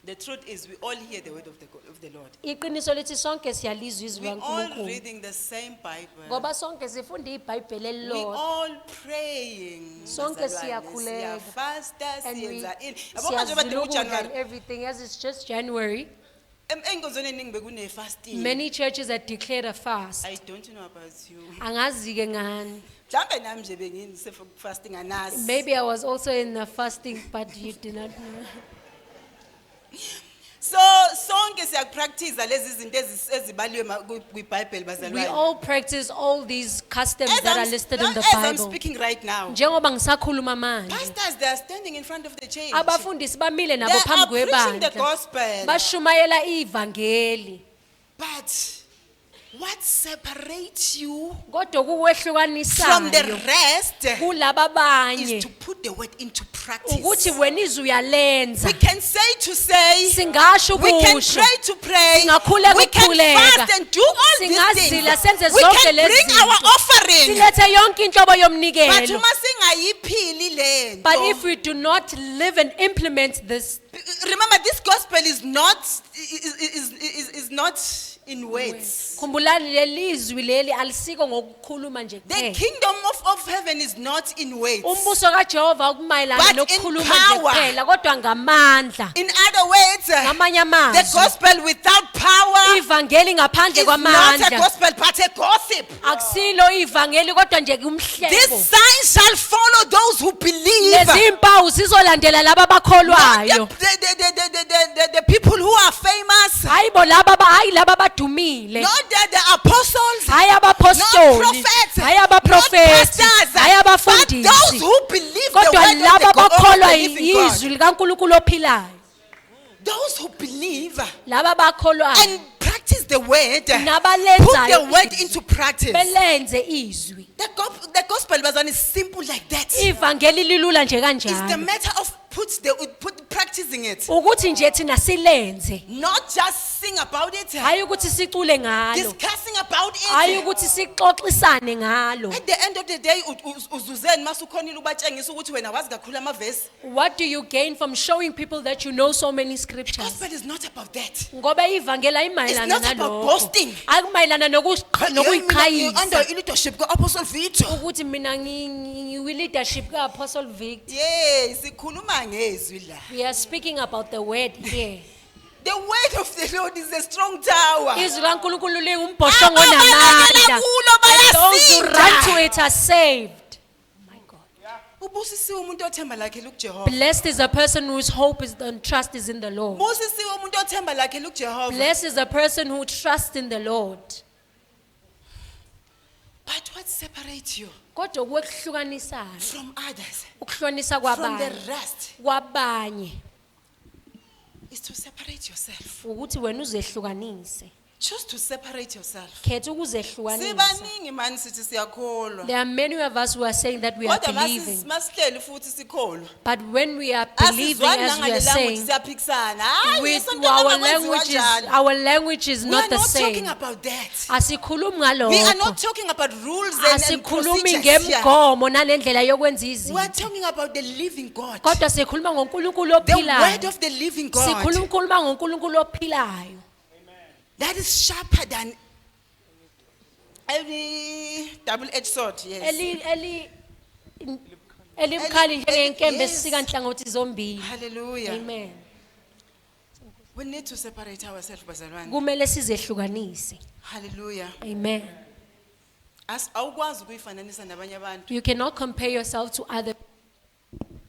The truth is, we all hear the word of the Lord. Iqiniso lithi sonke siyalizwa izwi We all likaNkulunkulu. reading the same Bible. Ngoba sonke sifunda iBhayibheli We elilodwa. all praying. Sonke bazalwane, siyakhuleka. siyafasta, And we siyenza ini. Yabo manje bade siyazila ukudla and uJanuary. everything as it's just January. Enkonzweni eningi bekune fasting. Many churches have declared a fast. I don't know about you. Angazi ke ngani. Mhlambe nami nje bengini fasting anazi. Maybe I was also in the fasting, but you did not know. So sonke siyapractice lezi zinto ezibaliwe kwiBhayibheli We bazalwane. all practice all these customs As that are I'm- listed in the as I'm Bible. speaking right now, Njengoba ngisakhuluma manje, pastors, they are standing in front of the church. abafundisi bamile They nabo are phambi preaching the kwebandla. gospel. Bashumayela ivangeli. But what separates you Kodwa from the kuwehlukanisayo rest kulaba abanye is to put the word into practice. ukuthi wena izwi uyalenza. We can say, Singasho we can kusho. pray to pray, Singakhuleka we can ukukhuleka. fast and do all these Singazila, things. senze We zonke can lezi bring zinto. our offering. Silethe yonke inhlobo But yomnikelo. uma singayiphili lento. But if we do not live and implement this, Remember, this gospel is not in words. Khumbulani lelizwi leli alisiko ngokukhuluma nje The kuphela. kingdom of heaven is not in words. Umbuso kaJehova ukumayelana But in nokukhuluma nje power. kuphela kodwa ngamandla. In other words, Ngamanye the amazwi, gospel without power ivangeli ngaphandle is not a kwamandla gospel but a gossip. akusilo ivangeli kodwa nje This umhlebo. sign shall follow those who believe. Lezi impawu zizolandela laba Not abakholwayo. the people who are famous, Hayibo laba badumile. not the apostles, Hayi not abapostoli. prophets, Hayi not abaprofeti. pastors, Hayi but those abafundisi. who believe the Kodwa word laba of the abakholwa living God. izwi likaNkulunkulu ophilayo. Those who believe Laba abakholwayo and practice the word, put the nabalenzayo word izwi, into practice. belenze izwi. The gospel bazalwane, is simple like that. Ivangeli lilula nje It's the kanjalo. matter of practicing it, Ukuthi nje thina silenze. not just sing about it, Hayi ukuthi sicule ngalo. discussing about Hayi it. ukuthi sixoxisane ngalo. At the end of the day, uzuzeni masukhonile ubatshengisa ukuthi wena wazi kakhulu amavesi. What do you gain from showing people that you know so many scriptures? Gospel is not about that. Ngoba ivangeli ayimayelana It's not about nalokho. boasting. Akumayelana Under nokuyiqhayisa. leadership ka-Apostle Victor. Ukuthi mina ngiwi-leadership ka-Apostle Victor. Yes, sikhuluma ngezwi la. We are speaking about the word here. The word of the Lord is a strong tower. Izwi laNkulunkulu lingumbhoshongo Ababalekela onamandla. kulo And those who bayasinda. run to it are saved. My God. Ubusisiwe umuntu othemba lakhe lukuJehova. Blessed is a person whose hope is and trust is in the Lord. Busisiwe umuntu othemba lakhe lukuJehova. Blessed is a person who trusts in the Lord. But what separates you Kodwa kwekuhlukanisayo, from others, ukuhlonisa from the kwabanye, rest, kwabanye is to separate yourself. ukuthi wena uzehlukanise. Choose to separate yourself. Khetha ukuzehlukanisa. Sibaningi mani sithi siyakholwa. There are many of us who are saying that we are Kodwa believing. masihleli futhi sikholwa. But when we are believing, Asizwani as we are nangale language saying, siyaphikisana. Hayi, with isonto our lama language is, kwenziwa njani. our language is We not are the not talking same. about that. Asikhulumi We are ngalokho. not talking about rules and Asikhulumi procedures here. ngemgomo nalendlela yokwenza We are izinto. talking about the living God. Kodwa sikhuluma ngoNkulunkulu The word ophilayo. of the living God. Sikhuluma ngoNkulunkulu ophilayo. That is sharper than every double-edged sword. Yes. Elimkhali njengenkembe Yes. esika nhlangothi zombili. Hallelujah. Amen. We need to separate ourselves, bazalwane. Kumele sizehlukanise. Hallelujah. Amen. Awukwazi ukuyifananisa nabanye abantu. You cannot compare yourself to other.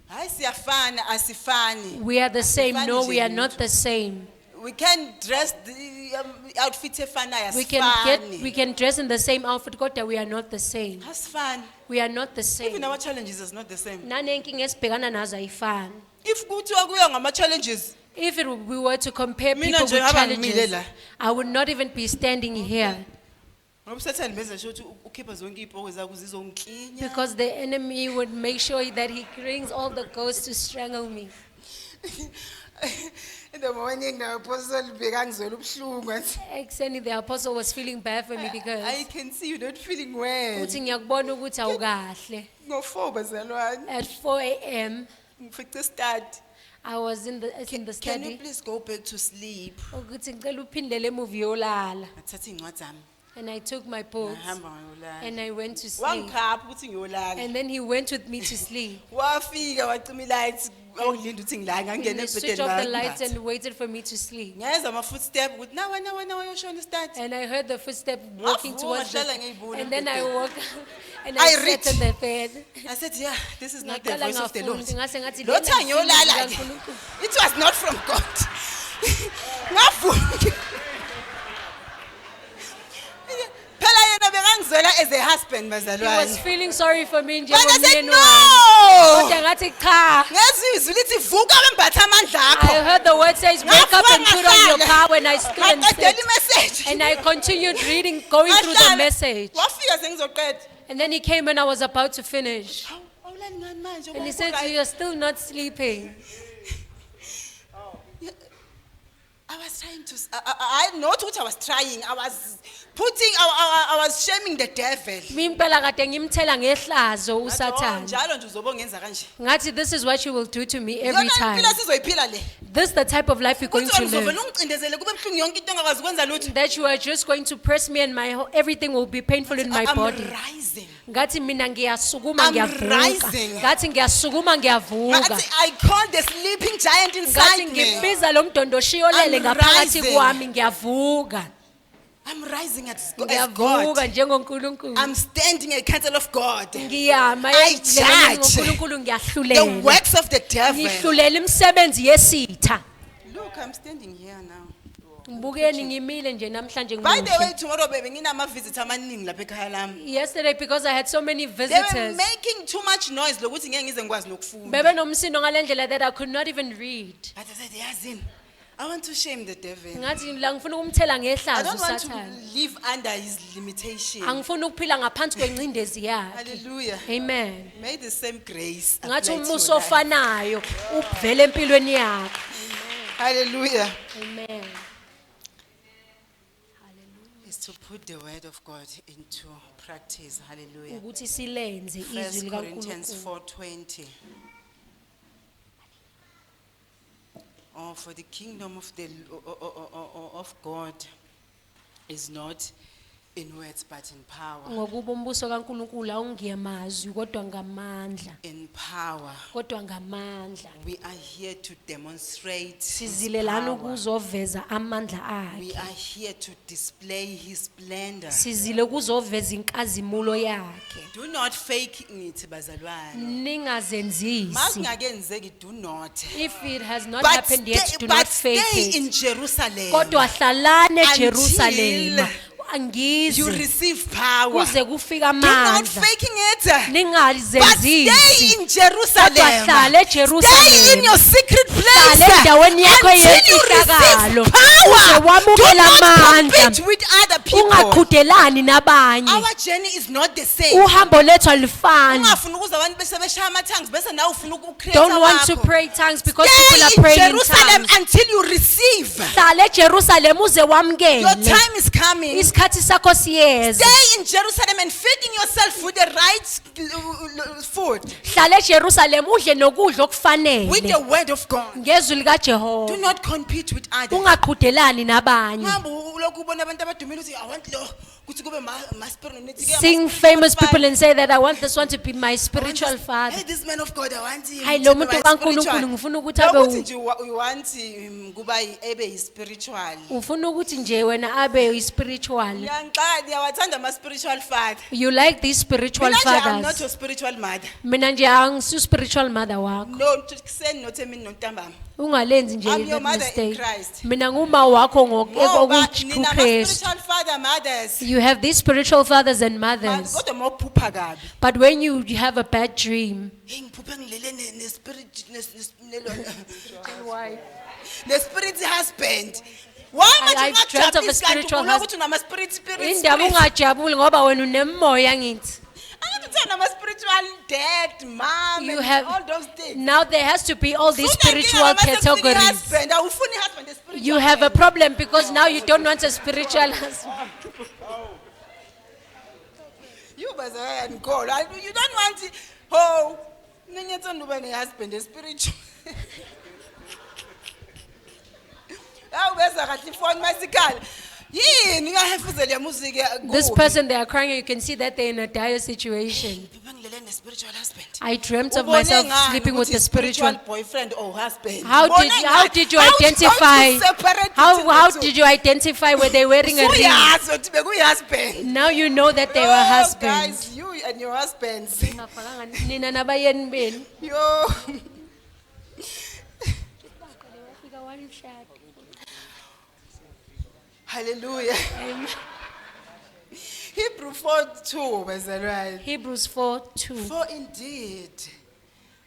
Hayi siyafana, asifani. We are the same. Asifani No, nje we are lutho. not the same. We can dress the outfit efanayo, We asifani. can dress in the same outfit, kodwa we are not the same. Asifani. We are not the Even same. our challenges is not the same. Nanenkinga esibhekana nazo ayifani. If kuthiwa kuya ngama-challenges, If we were to compare Mina people nje with ngaba ngimile challenges, la. I would not even be standing here ngoba usathane benza sure ukuthi ukhipha zonke iy'poko zakho zizongiklinya. because the enemy would make sure that he brings all the ghosts to strangle me. Indaba weningi nayo-apostle bekangizwela ubuhlungu athi, Actually, the apostle was feeling bad for me I because can see you not feeling well. uthi ngiyakubona ukuthi awukahle. Ngo-4 bazalwane, At 4 a.m., ngifice study. I was in the Can you study. please go back to sleep? Ukuthi ngicela uphindele emuvi yolala. Ngathatha iy'ncwadi zami, And I took my books ngahamba ngayolala. and I went to sleep. Wangikhapha ukuthi ngiyolala. And then he went with me to sleep. Wafika wacima i-light, awungilinda ukuthi ngilale, And ngangena he switched embhedeni off the lights ngayimbatha. and waited for me to sleep. Ngezwa ama-footstep ukuthi nawa yoshona study. And I heard the footstep walking Avuka, towards the ngahlala ngiyibona and then I embhedeni. woke and I I read. sat on the bed. I said, yeah, this is not the Ngaqala voice of the Lord. ngafundi, ngase ngathi Lo lena thanga yisizwi yolala ke. likaNkulunkulu. It was not from God. Ngavuka. Phela yena bekangizwela as a husband He was bazalwane. feeling sorry for me But I said njengomyeni wami. Kodwa no. ngathi cha. Ngezizwi lithi vuka wembatha amandla I akho. heard the word says, wake up and put on your power when I stood and Ngaqedela said. imessage. And I continued reading, going through the Ngahlala. message. Wafika sengizoqeda. And then he came when I was about to finish. Hawu, awulali ngani manje? And he said, you are still not sleeping. I was trying to, I not what I was trying, I was putting, I was shaming the devil. Mimpela kade ngimthela ngehlazo Ngathi, "Oh, uSathane. njalo nje uzobe ungenza kanje." Ngathi this is what you will do to me every Yona time. impilo esizoyiphila le. This is the type of life you're going Kuthi to wena uzovela live. ungicindezele kube buhlungu yonke into engakwazi ukwenza lutho. That you are just going to press me and everything will be painful in my I'm body. rising. Ngathi mina ngiyasukuma I'm ngiyavuka. rising. Ngathi ngiyasukuma ngiyavuka. Ngathi, I call the sleeping giant Ngathi inside me. ngibiza lo mdondoshiyolele I'm ngaphakathi rising. kwami ngiyavuka. I'm rising as Ngiyavuka God. njengoNkulunkulu. I'm standing at the counsel of God. Ngiyama I endleleni judge ngoNkulunkulu The ngiyahlulela. works of the devil. Ngihlulela imisebenzi yesitha. Look, I'm standing here now. Ngibukeni ngimile nje namhlanje By the way, ngimuhle. tomorrow baby nginama-visits amaningi lapha ekhaya lami. Yesterday because I had so many They were visitors. making too much noise lokuthi ngeke ngize ngikwazi nokufunda. Bebe nomsindo ngalendlela that I could not even read. But I said, yazini, I want to shame the devil. Ngathi la ngifuna ukumthela I ngehlazo don't want to uSathane. live under his limitation. Angifuni ukuphila ngaphansi kwengcindezi yakhe. Hallelujah. Amen. May the same grace apply Ngathi to your umuso life. ofanayo uvele empilweni yakhe. Hallelujah. Amen. Is to put the word of God into practice. Hallelujah. Ukuthi silenze izwi 1 Corinthians likaNkulunkulu. 4:20. Oh, for the kingdom of God is not in words but in power. Ngokuba umbuso kaNkulunkulu awungiyamazwi kodwa ngamandla. In power. Kodwa ngamandla. We are here to demonstrate his Sizile lana power. ukuzoveza amandla We akhe. are here to display his splendor. Sizile ukuzoveza inkazimulo yakhe. Do not fake it, bazalwane. Ningazenzisi. Makungakenzeki, do not. If it has not But happened yet, stay, do but not fake stay it. in Jerusalem. Kodwa hlalane Until Jerusalem. You Angizi receive power. kuze kufika Do not amandla. faking it. But stay Ningazenzisi. in Jerusalem. Kodwa hlale Jerusalem. Stay in your secret place Hlale endaweni yakho until you yefihlakalo. receive power. Uze Do wamukela not amandla. compete with other people. Ungaqhudelani nabanye. Our journey is not the same. Uhambo lethu alifani. Ungafuni ukuze abantu bese beshaya ama-tongues bese nawe ufuna uku-create Don't want to awakho. pray tongues because people are Stay in praying in Jerusalem tongues. until you receive. Hlale Jerusalem uze Your wamukele. time is coming. Isikhathi sakho siyeza. Stay in Jerusalem and feeding yourself with the right food, Hlale Jerusalem udle nokudla with the okufanele. word of God. Ngezwi Do likaJehova. not compete with others. Ungaqhudelani nabanye. Hamba ulokhu ubona abantu abadumile uthi I want lo kuthi kube ma spirit nithi ke Sing ama- famous people and say that I want this one to be my spiritual father. Hey, this man of God, I want him Hayi to lo be muntu my kaNkulunkulu spiritual. ngifuna ukuthi abe Lokuthi nje you want kuba ebe spiritual. ufuna ukuthi nje wena abe spiritual. Ngiyawathanda ama spiritual father. You like these spiritual Mina nje, I'm not fathers. your spiritual mother. Mina nje angisi spiritual mother wakho. No, kuseni not emini nontambama. Ungalenzi nje I'm your that mother in mistake. Christ. Mina nguma wakho Ngoba nina ama ngokuKristu. spiritual father mothers. You have these spiritual fathers and mothers. Kodwa mawuphupha kabi. But when you have a bad dream, Hey ngiphuphe ngilele ne spirit ne spirit husband. Why I've dreamt of a spiritual husband? Unama spirit indaba ungajabuli ngoba wena unemoya ngithi. Angithi spiritual dad, mom, You and have all those things. now there has to be all these So spiritual nankina nama sexual categories. husband, awufuni husband, a spiritual You have a man. problem because now you don't want a spiritual husband. You bazaya ngikolo. You don't want it. Oh, ngingathanda uba ne-husband spiritual. Awu beza kahle ifoni masikhala. Yini uyahefuzela le music This person, they are crying, you can see that they're in a dire situation. ngilele ne-spiritual husband. I dreamt of Ubone myself ngani sleeping with ukuthi a spiritual. boyfriend or husband. How Ubone did you ngani? How identify? to separate How between how the two? did you identify were they wearing a ring? Usuyazi ukuthi bekuyi-husband. Now you know that they were Oh, husbands. guys, you and your husbands. Nina nabayeni benu. Yo. Hallelujah. Amen. Hebrew 4:2 bazalwane. Hebrews 4:2. For indeed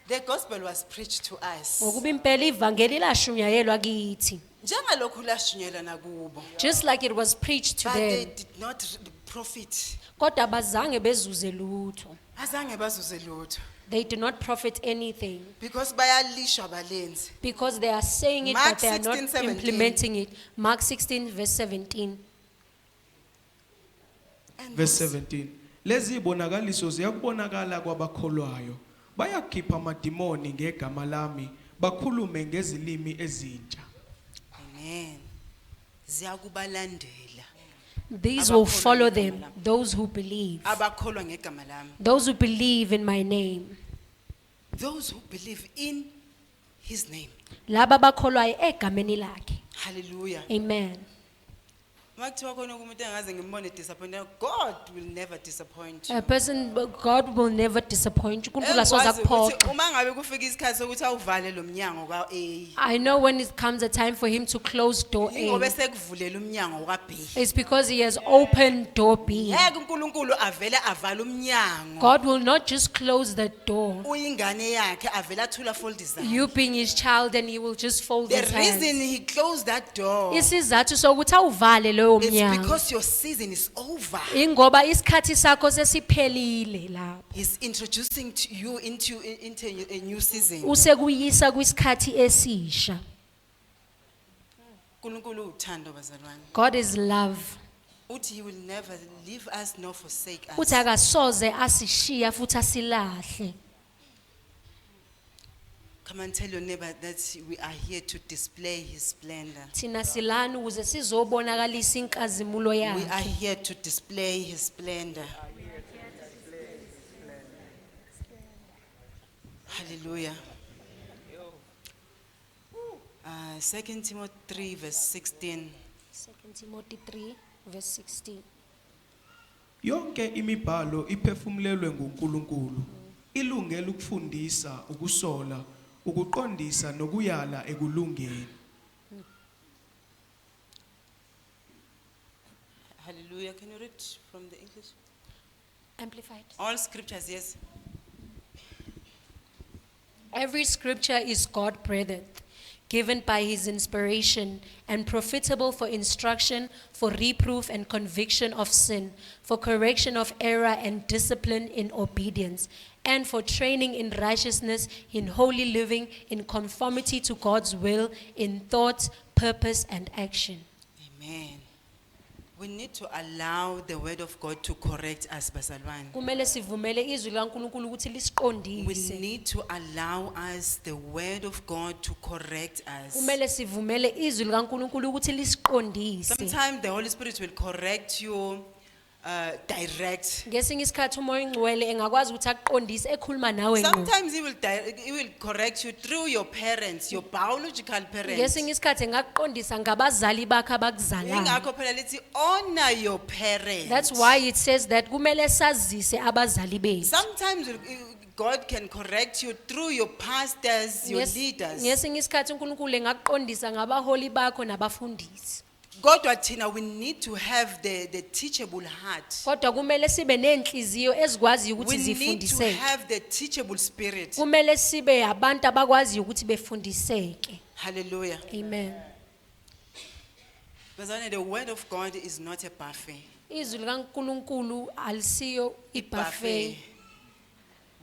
the gospel was preached to us. Ngokuba impela ivangeli lashunyayelwa kithi. Njengalokhu lashunyelwa nakubo. Just like it was preached to But they them. did not profit. Kodwa bazange bezuze lutho. Azange bazuze lutho. they do not profit anything. because bayalishwa abalenzi. Because they are saying it, Mark but they are not 16:17. implementing it. Mark 16, verse 17. And Verse 17. Lezi ibonakaliso ziyakubonakala kwabakholwayo. Bayakhipha amadimoni ngegama lami, bakhulume ngezilimi ezintsha. amen. Ziyakubalandela These will follow them, those who believe. abakholwa ngegama lami. Those who believe in my name. Those who believe in his name. Laba bakholwayo egameni lakhe. Hallelujah. Amen. Makuthiwa khona umuntu engaze ngimbone disappointed, God will never disappoint you. A person, God will never disappoint you. uNkulunkulu asoze Engikwazi ukuthi akuphoxe. uma ngabe kufika isikhathi sokuthi awuvale lo mnyango ka-A, I know when it comes a time for him to close door ingobe A, sekuvulela umnyango ka-B. it's because he has opened door B. Ngeke uNkulunkulu avele avale umnyango God will not just close the door. uyingane yakhe avele athula fold zakhe. You being his child, and he will just fold The his reason hands. he closed that door is Isizathu sokuthi awuvale loyo mnyango because your season is over. ingoba isikhathi sakho sesiphelile lapho. He's introducing you into a new season. Usekuyisa kwisikhathi esisha. uNkulunkulu uthando bazalwane. God is love. Uthi he will never leave us nor forsake us. Uthi akasoze asishiya futhi asilahle. Come and tell your neighbor that we are here to display his splendor. Thina silani ukuze sizobonakalisa inkazimulo We are yakhe. here to display his splendor. Hallelujah. 2 Timothy 3 verse 16. 2 Timothy 3 verse 16. Yonke imibhalo iphefumulelwe nguNkulunkulu. Ilungele ukufundisa, ukusola, ukuqondisa nokuyala ekulungeni. Hallelujah. Can you read from the English? Amplified. All scriptures, yes. Every scripture is God-breathed, given by his inspiration, and profitable for instruction, for reproof and conviction of sin, for correction of error and discipline in obedience, and for training in righteousness, in holy living, in conformity to God's will, in thought, purpose, and action. Amen. We need to allow the word of God to correct us, bazalwane. Kumele sivumele izwi laNkulunkulu ukuthi We lisiqondise. need to allow us the word of God to correct us. Kumele sivumele izwi laNkulunkulu ukuthi lisiqondise. Sometimes the Holy Spirit will correct you direct. Ngesinye isikhathi umoya ongcwele engakwazi ukuthi akuqondise ekhuluma nawe ngqo. Sometimes he will correct you through your parents, your biological parents. Ngesinye isikhathi engakuqondisa ngabazali bakho abakuzalayo. Ingakho phela lithi honor your parents. That's why it says that kumele sazise abazali bethu. Sometimes God can correct you through your pastors, your leaders. Ngesinye isikhathi uNkulunkulu engakuqondisa ngabaholi bakho nabafundisi. Kodwa thina we need to have the teachable heart. Kodwa kumele sibe nenhliziyo ezikwazi We ukuthi need to zifundiseke. have the teachable spirit. Kumele sibe abantu abakwazi ukuthi befundiseke. Hallelujah. Amen. Bazalwane, the word of God is not a buffet. Izwi likaNkulunkulu alisiyo ibuffet.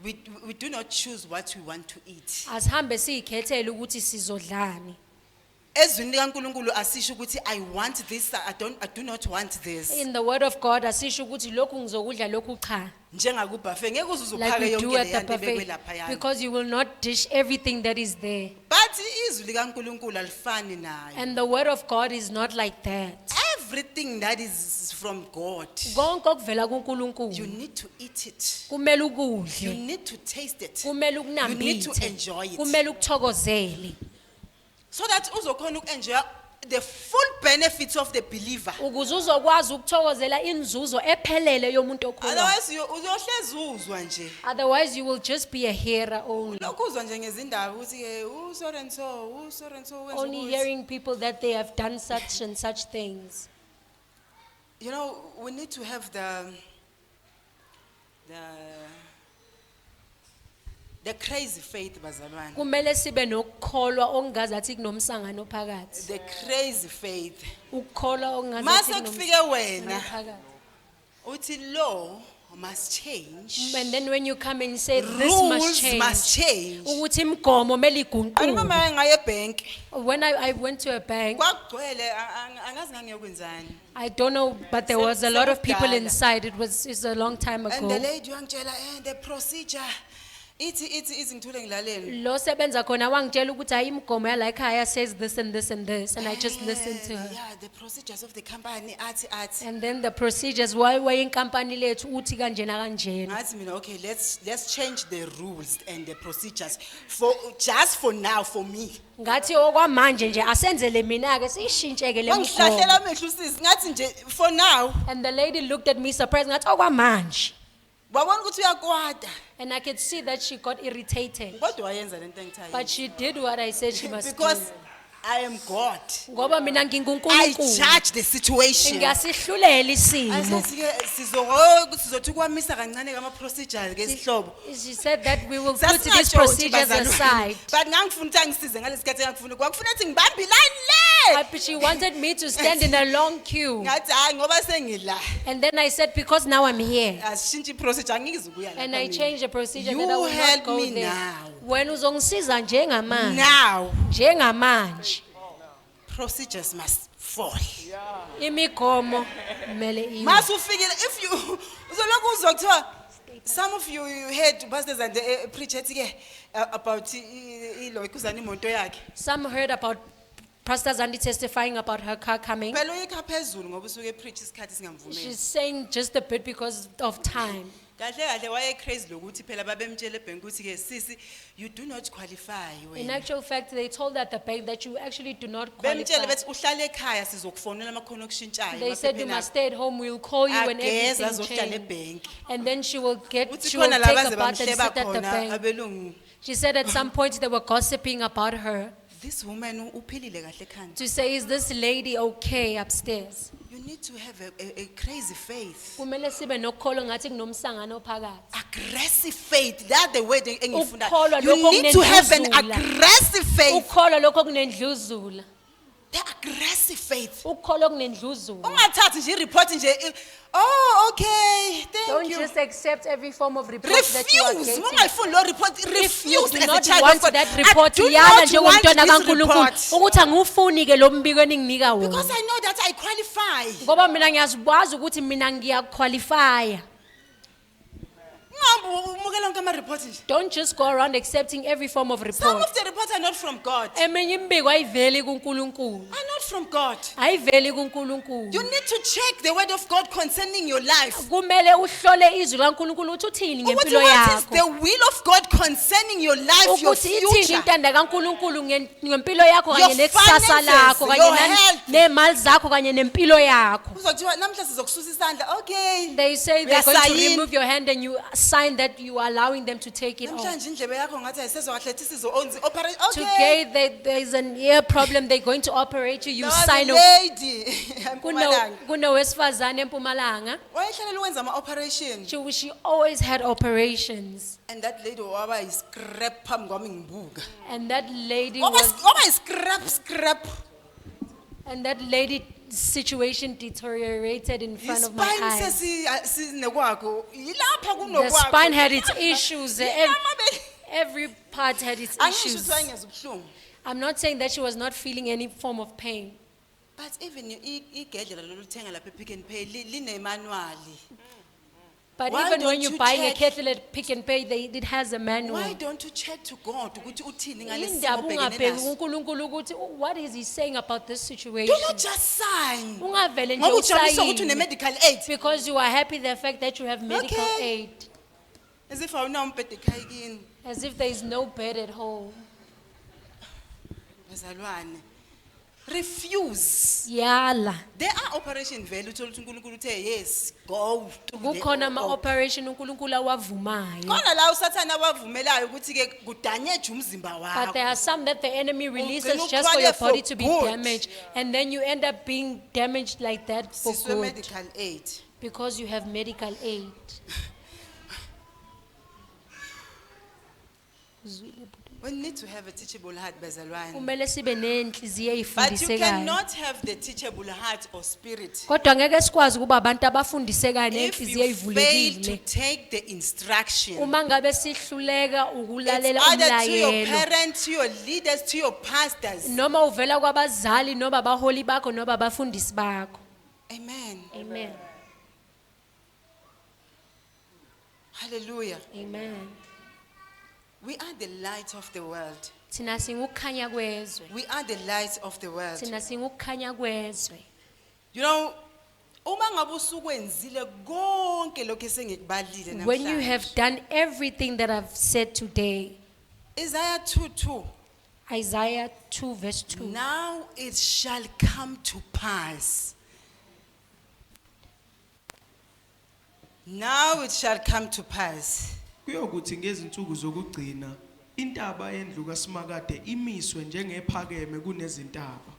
We do not choose what we want to eat. Asihambe siyikhethele ukuthi sizodlani. Ezwini likaNkulunkulu asisho ukuthi I want this, I do not want this. In the word of God asisho ukuthi lokhu ngizokudla lokhu cha. Njengaku buffet ngeke uze Like uzuphake we yonke do le at the yanto ebekwe buffet, laphayana. because you will not dish everything that is there. But izwi likaNkulunkulu alifani nayo. And the word of God is not like that. Everything that is from God, Konke okuvela you kuNkulunkulu need to eat it. kumele You ukudle, need to taste it. kumele You need to ukunambithe, enjoy it. kumele ukuthokozele. So that uzokhona ukenjoy the full benefits of the believer. Ukuze uzokwazi ukuthokozela inzuzo ephelele yomuntu okholwayo. Otherwise uyohlezi uzwa nje. Otherwise you will just be a hearer only. Lokhu uzwa nje ngezindaba ukuthi ke so and so wenza Only ukuthi. hearing people that they have done such and such things. You know, we need to have the crazy faith, bazalwane. Kumele sibe nokukholwa ongazathi kunomsangano phakathi. The crazy faith. Ukukholwa ongazathi Mase kufike wena phakathi. uthi lo must change. And then when you come and say this Rules must change. ukuthi imigomo mele Anoma iguquke. ngaya ebank. When I went to a bank, Kwagcwele angazi ngangiyokwenzani. I don't know, but there was a lot of people Sekudala. inside. It's a long time And the ago. lady wangitshela the procedure ithi ngithule ngilalele. Lo sebenza khona wangitshela ukuthi hayi imigomo yala ekhaya says this and this and this, and I just listened to her. Yeah, the procedures of the company athi. And then the procedures, why inkampani lethu uthi kanjena kanjena. Ngathi mina okay, let's change the rules and the procedures for just for now for me. Ngathi okwamanje nje asenzele mina ke siyishintsheke le Wangihlahlela migomo. amehlo usisi ngathi nje for now. And the lady looked at me surprised ngathi okwamanje. Wabona ukuthi uyakwada. And I could see that she got irritated. Kodwa wayenza lento engithayi. But she did what I said she must do. Because I am God. Ngoba mina I nginguNkulunkulu. judge the situation. Ngiyasihlulela isimo. Asithi-ke sizothi kwamisa kancane kama procedures ke sihlobo. She said that we will put Sasingatsho these ukuthi procedures bazalwane. aside. But ngangifuna ukuthi angisize ngalesi engakufuna. Kwakufuna ukuthi ngibambe line le. But she wanted me to stand in a long queue. Ngathi hayi ngoba sengila. And then I said, because now I'm here. Asishintshe procedure angizukuya lapha. And I mina. changed the procedure You that I will not help go me there. now. When uzongisiza njengamanje. Now Njengamanje. procedures must fall. Imigomo mele iwe. Masufikile if you uzoloku uzwa kuthiwa some of you heard pastors and preach ke about ilo ikuzana imoto yakhe. Some heard about Pastor Zandi testifying about her car coming. Phela uyikha phezulu ngoba usuke preach isikhathi singamvumeli. She's saying just a bit because of time. Kahle kahle waye crazy lokuthi phela babemtshela ebank ukuthi ke sisi you do not qualify In wena. actual fact, they told at the bank that you actually do not Bemtshela qualify. bethi uhlale ekhaya sizokufonela amakhono okushintshayo. They said you must stay at home, we'll call you when Ageza everything azohlala changes. ebank. And then she will Uthi take khona a labaze bath and sit bamhleba at the khona bank. abelungu. She said at some point they were gossiping about her This woman uphilile kahle ekhanda. to say, is this lady okay upstairs? You need to have a crazy faith. Kumele sibe nokholo ngathi kunomsangano phakathi. Aggressive faith. That's the way engifunda. Ukholwa You lokho need to have an okunendluzula. aggressive faith. Ukholo lokho kunendluzula. The aggressive faith. Ukholo kunendluzula. Ungathathi nje report nje. Oh, okay. Thank Don't you. just accept every form of report that you are Refuse. getting. Ungayifuni lo report. If you Refuse do as a not child want of God. that I report, do yala not want njengomntwana this kaNkulunkulu report. ukuthi angufuni ke lo mbiko eninginika Because wona. I know that I qualify. Ngoba mina ngiyazikwazi ukuthi mina ngiyaqualify. Ungahambi umukela wonke ama-report nje. Don't just go around accepting every form of Some report. of the reports are not from God. Eminye imbiko ayiveli kuNkulunkulu. Are not from God. Ayiveli kuNkulunkulu. You need to check the word of God concerning your life. Kumele uhlole izwi laNkulunkulu ukuthi uthini Ukuthi ngempilo what is yakho. the will of God concerning your life, your Ukuthi ithini future? intanda kaNkulunkulu ngempilo yakho kanye Your nekusasa finances, lakho your kanye health. nemali zakho kanye nempilo yakho. Kuzothiwa namhla sizokususa isandla. Okay. They say they're going to Uyasayina. remove your hand and you sign that you are allowing them to take it off. Namhlanje indlebe yakho ngathi ayisezwa kahle ethi sizo-operate. Okay. Today there's an ear problem, they're going to operate you, you There was sign a off. lady eMpumalanga. Kunowesifazane empumalanga. Wayehlala ukwenza ama-operation. She always had operations. And that lady waba yi-scrap phambi kwami ngibuka. And that lady Waba was, yi-scrap. and that lady situation deteriorated in front of my Ispine eyes. sinekwakho. Yilapha The kunokwakho. spine had its issues. Yilapha Every part had its Angisho issues. ukuthi wayengezwa ubuhlungu. I'm not saying that she was not feeling any form of pain. But even igedlela lolu thenga lapha ePick n Pay line-manually. But Why even when don't you you buy a check- kettle at Pick n Pay, it has a Why manual. don't you check to God ukuthi uthini ngalesi simo Indaba obhekene ungabheki naso? kuNkulunkulu ukuthi what is he saying about this Do situation? not just sign. Ungavele nje Ngoba ujabulisa ukuthi usayine une-medical aid. because you are happy the fact that you have medical Okay. aid, As if awunawo umbhede ekhaya kini. as if there is no bed at home. Bazalwane. Refuse. Yala. There are operation vele uthola ukuthi uNkulunkulu uthe yes, go. Kukhona ama-operation uNkulunkulu awavumayo. Khona la usathana awavumelayo ukuthi ke kudanyeje umzimba But there wakho. are some that the enemy releases Ugcina just for uxhwale your for body to be good. damaged. And then you end up being damaged like that for Siswe good medical aid. because you have medical aid. Uzwile, Buddha? We need to have a teachable heart, bazalwane. kumele sibe nenhliziyo But you eyifundisekayo. cannot have the teachable heart or spirit Kodwa ngeke sikwazi ukuba abantu abafundisekayo if nenhliziyo you fail to eyivulekile take the instruction. uma ngabe sihluleka It's ukulalela either to your umlayelo parents, to your leaders, to your pastors. noma uvela kwabazali noma abaholi bakho noma abafundisi bakho. Amen. Amen. Hallelujah. Amen. We are the light of the world. Thina singukukhanya kwezwe. We are the light of the world. Thina singukukhanya kwezwe. You know, uma ngabe usukwenzile konke lokho esengikubalile When you namhlanje. have done everything that I've said today, Isaiah 2:2. Isaiah 2 verse 2. Now it shall come to pass. Now it shall come to pass. Kuyokuthi ngezinsuku zokugcina intaba yendlu kaSimakade imiswe njengephakeme kunezintaba.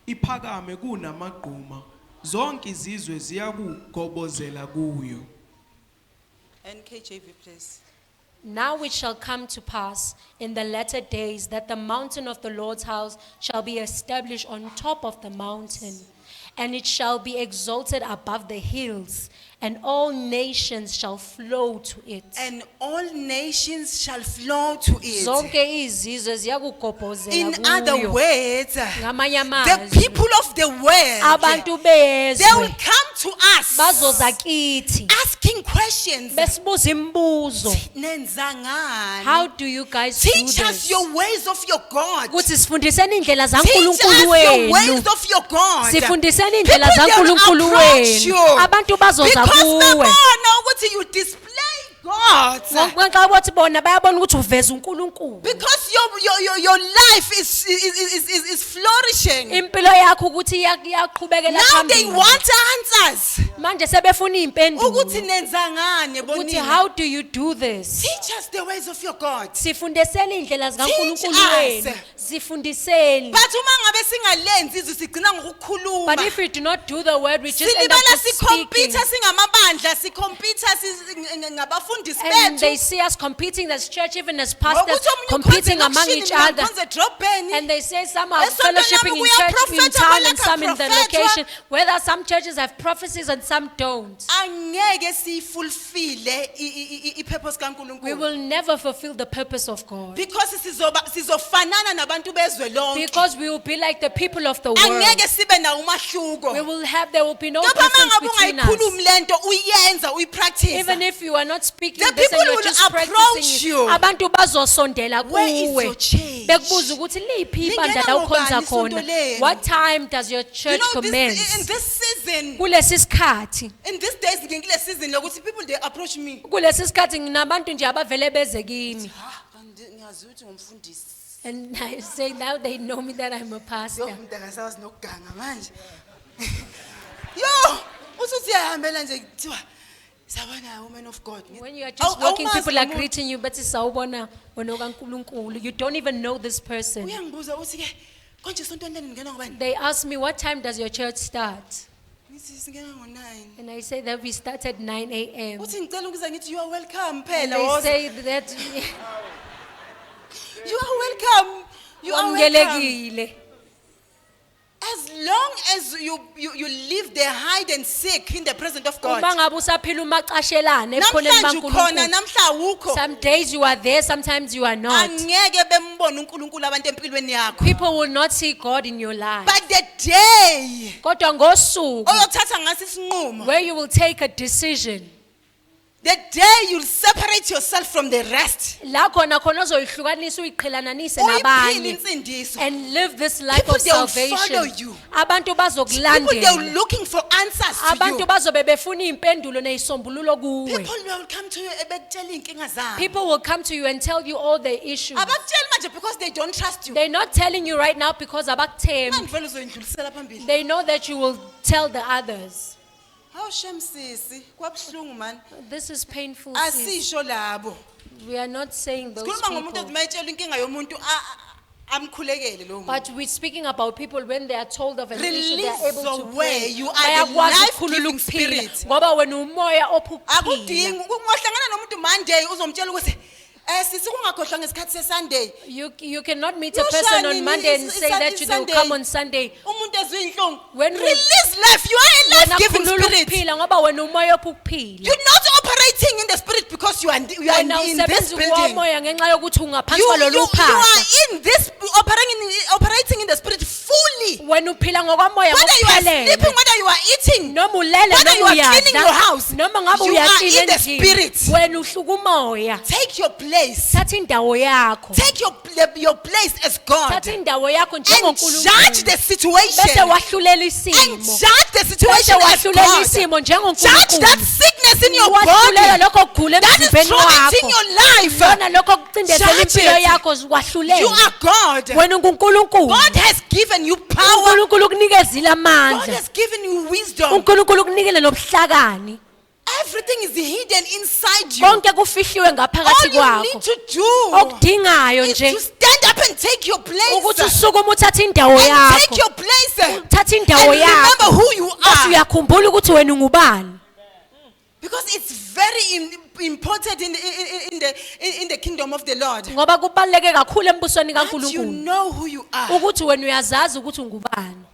Iphakame kunamagquma. Zonke izizwe ziyakugobozela kuyo. NKJV please. Now it shall come to pass in the latter days that the mountain of the Lord's house shall be established on top of the mountain, and it shall be exalted above the hills, and all nations shall flow to it. And all nations shall flow to it. Zonke izizwe ziyakugobhozela In other kuyo. words, Ngamanye the amazwi, people of the world, abantu they will bezwe come to us bazoza kithi asking questions. besibuza imibuzo. Nenzangani? How do you guys do Teach us this? your ways of your God. Ukuthi sifundiseni indlela Teach us zaNkulunkulu your ways wenu. of your God. Sifundiseni People, indlela they will zaNkulunkulu approach you wenu. Abantu bazoza because kuwe. babona ukuthi you display God. Ngoba bathi bona bayabona ukuthi uveza uNkulunkulu. Because your life is flourishing. Impilo yakho ukuthi iyaqhubekela Now they phambili. want answers. Manje sebefuna izimpendulo. Ukuthi nenzangani Ukuthi bonini? how do you do this? Teach us the ways of your God. Sifundiseni indlela zikaNkulunkulu Teach us. wenu. Sifundiseni. But uma ngabe singalenzi izigcina ngokukhuluma. But if we do not do the word, we just end up Silibala just speaking. sikhompyutha singamabandla sikhompyutha ngabafundisi And they bethu. see us competing as church, even as pastors, Ngokuthi omunye competing ukhonza among elokushini, each mina other. ngikhonza edrobheni. And they say some are Esontweni fellowshipping lami in church, in kuyaprofethwa, town, and balakha some in the profethwa. location. Whether some churches have prophecies and some don't. Angeke siyifulfile ipurpose We kaNkulunkulu. will never fulfill the purpose of God. Because sizofanana nabantu bezwe lonke. Because we will be like the people of the world. Angeke sibe na umahluko. There will be no Ngoba difference mangabe between us. ungayikhulumi lento uyenza uyipractice. Even if you are not speaking The this and people you're will just approach practicing you. it, abantu bazosondela Where is kuwe. your church? Bekubuza ukuthi liphi ibandla Lingena la ukhonza ngobani isonto khona. lenu? What time does your You church know, in commence? this season, Kulesi sikhathi, in these days, ngikule season lokuthi people they approach me. kulesi sikhathi nginabantu nje abavele beze kimi. Ngiyazi ukuthi ngumfundisi. And I say now they know me that I'm a Yo, pastor. mntaka sawazi nokuganga manje. Yo, usuthi uyahambela nje kuthiwa sabona woman of God. When you are just walking, Awumazi people are lo muntu. greeting you, but sawubona wena kaNkulunkulu. You don't even know this person. Uyangibuza uthi ke konje isontweni leni ngena ngobani? They ask me, what time does your church start? Ngithi singena ngo9. And I say that we start at 9 a.m. Uthi ngicela ukuza ngithi you are welcome And phela. they woza. say that You are welcome. You are welcome. wamukelekile. As long as you live there hide and seek in the presence of God. Uma ngabe usaphila umaqashelana ebukhoneni Namhlanje ukhona baNkulunkulu. namhla awukho. Some days you are there, sometimes you are not. Angeke bembone uNkulunkulu abantu empilweni yakho. People will not see God in your life. But the day Kodwa ngosuku oyothatha ngaso isinqumo, where you will take a decision, the day you'll separate yourself from the rest. la khona uzoyihlukanisa uyiqhelananise Uyiphile nabanye insindiso. and live this life People, of they will follow salvation. you. Abantu People they're bazokulandela. looking for answers to Abantu you. bazobe befuna impendulo nezisombululo kuwe. People will come to you ebekutshela inkinga zabo. People will come to you and tell you all the issues. Abakutsheli manje because they don't trust you. They're not telling you right now because abakuthembi. Manje uzoyindlulisela phambili. They know that you will tell the others. Hawu shemsisi, kwabhlungu man. This is painful. Sis. Asisho labo. We are not saying those Sikhuluma ngomuntu people. ozimayitshela inkinga yomuntu amkhulekele lo muntu. But we're speaking about people when they are told of an issue, they are able to Release pray. away. You are the Bayakwazi life-giving ukukhulula ukuphila. spirit. Ngoba wena umoya ophuphila. Akudingi ngohlangana nomuntu Monday uzomtshela ukuthi Sithi kungakhohlwa ngesikhathi seSunday. You cannot meet a person on Monday and say that they will come on Sunday. Umuntu ezwe inhlungu. When we- Release life. You are a Wena life-giving khulula spirit. ukuphila ngoba wena umoya ophuphila. You're not operating in the spirit because you are Wena in this usebenza building. ngomoya ngenxa yokuthi ungaphansi You kwalolu are phahla. in this operating in the spirit fully. Wena uphila ngokomoya Whether you are ngokuphelele. sleeping, whether you are eating, Noma ulele whether you noma are cleaning your uyadla house, noma ngabe you are uyaklina in the endlini. spirit. Wena uhluka umoya. Take your place. Thatha indawo yakho. Take your place as God. Thatha indawo yakho And judge njengoNkulunkulu. the situation. Bese wahlulela And isimo. judge the Bese situation as wahlulela God. isimo Judge that njengoNkulunkulu. sickness in your Wahlulela body. lokho kugula That is emzimbeni tormenting wakho. your life. Lona lokho kucindezela Judge impilo it. yakho You wahlulela. are God. Wena unguNkulunkulu. God has given you power. uNkulunkulu ukunikezile God amandla. has given you wisdom. uNkulunkulu ukunikele nobuhlakani. Everything is hidden inside you. Konke kufihliwe ngaphakathi All you kwakho. need to do Okudingayo is nje to stand up and take your place. ukuthi usukuma uthathe indawo And take yakho. your place. Uthathe And indawo remember yakho. who you Bese are. uyakhumbula ukuthi wena ungubani. Because it's very important in the kingdom of the Lord. Ngoba kubaleke kakhulu embusweni That you kaNkulunkulu know who you are. ukuthi wena uyazazi ukuthi ungubani.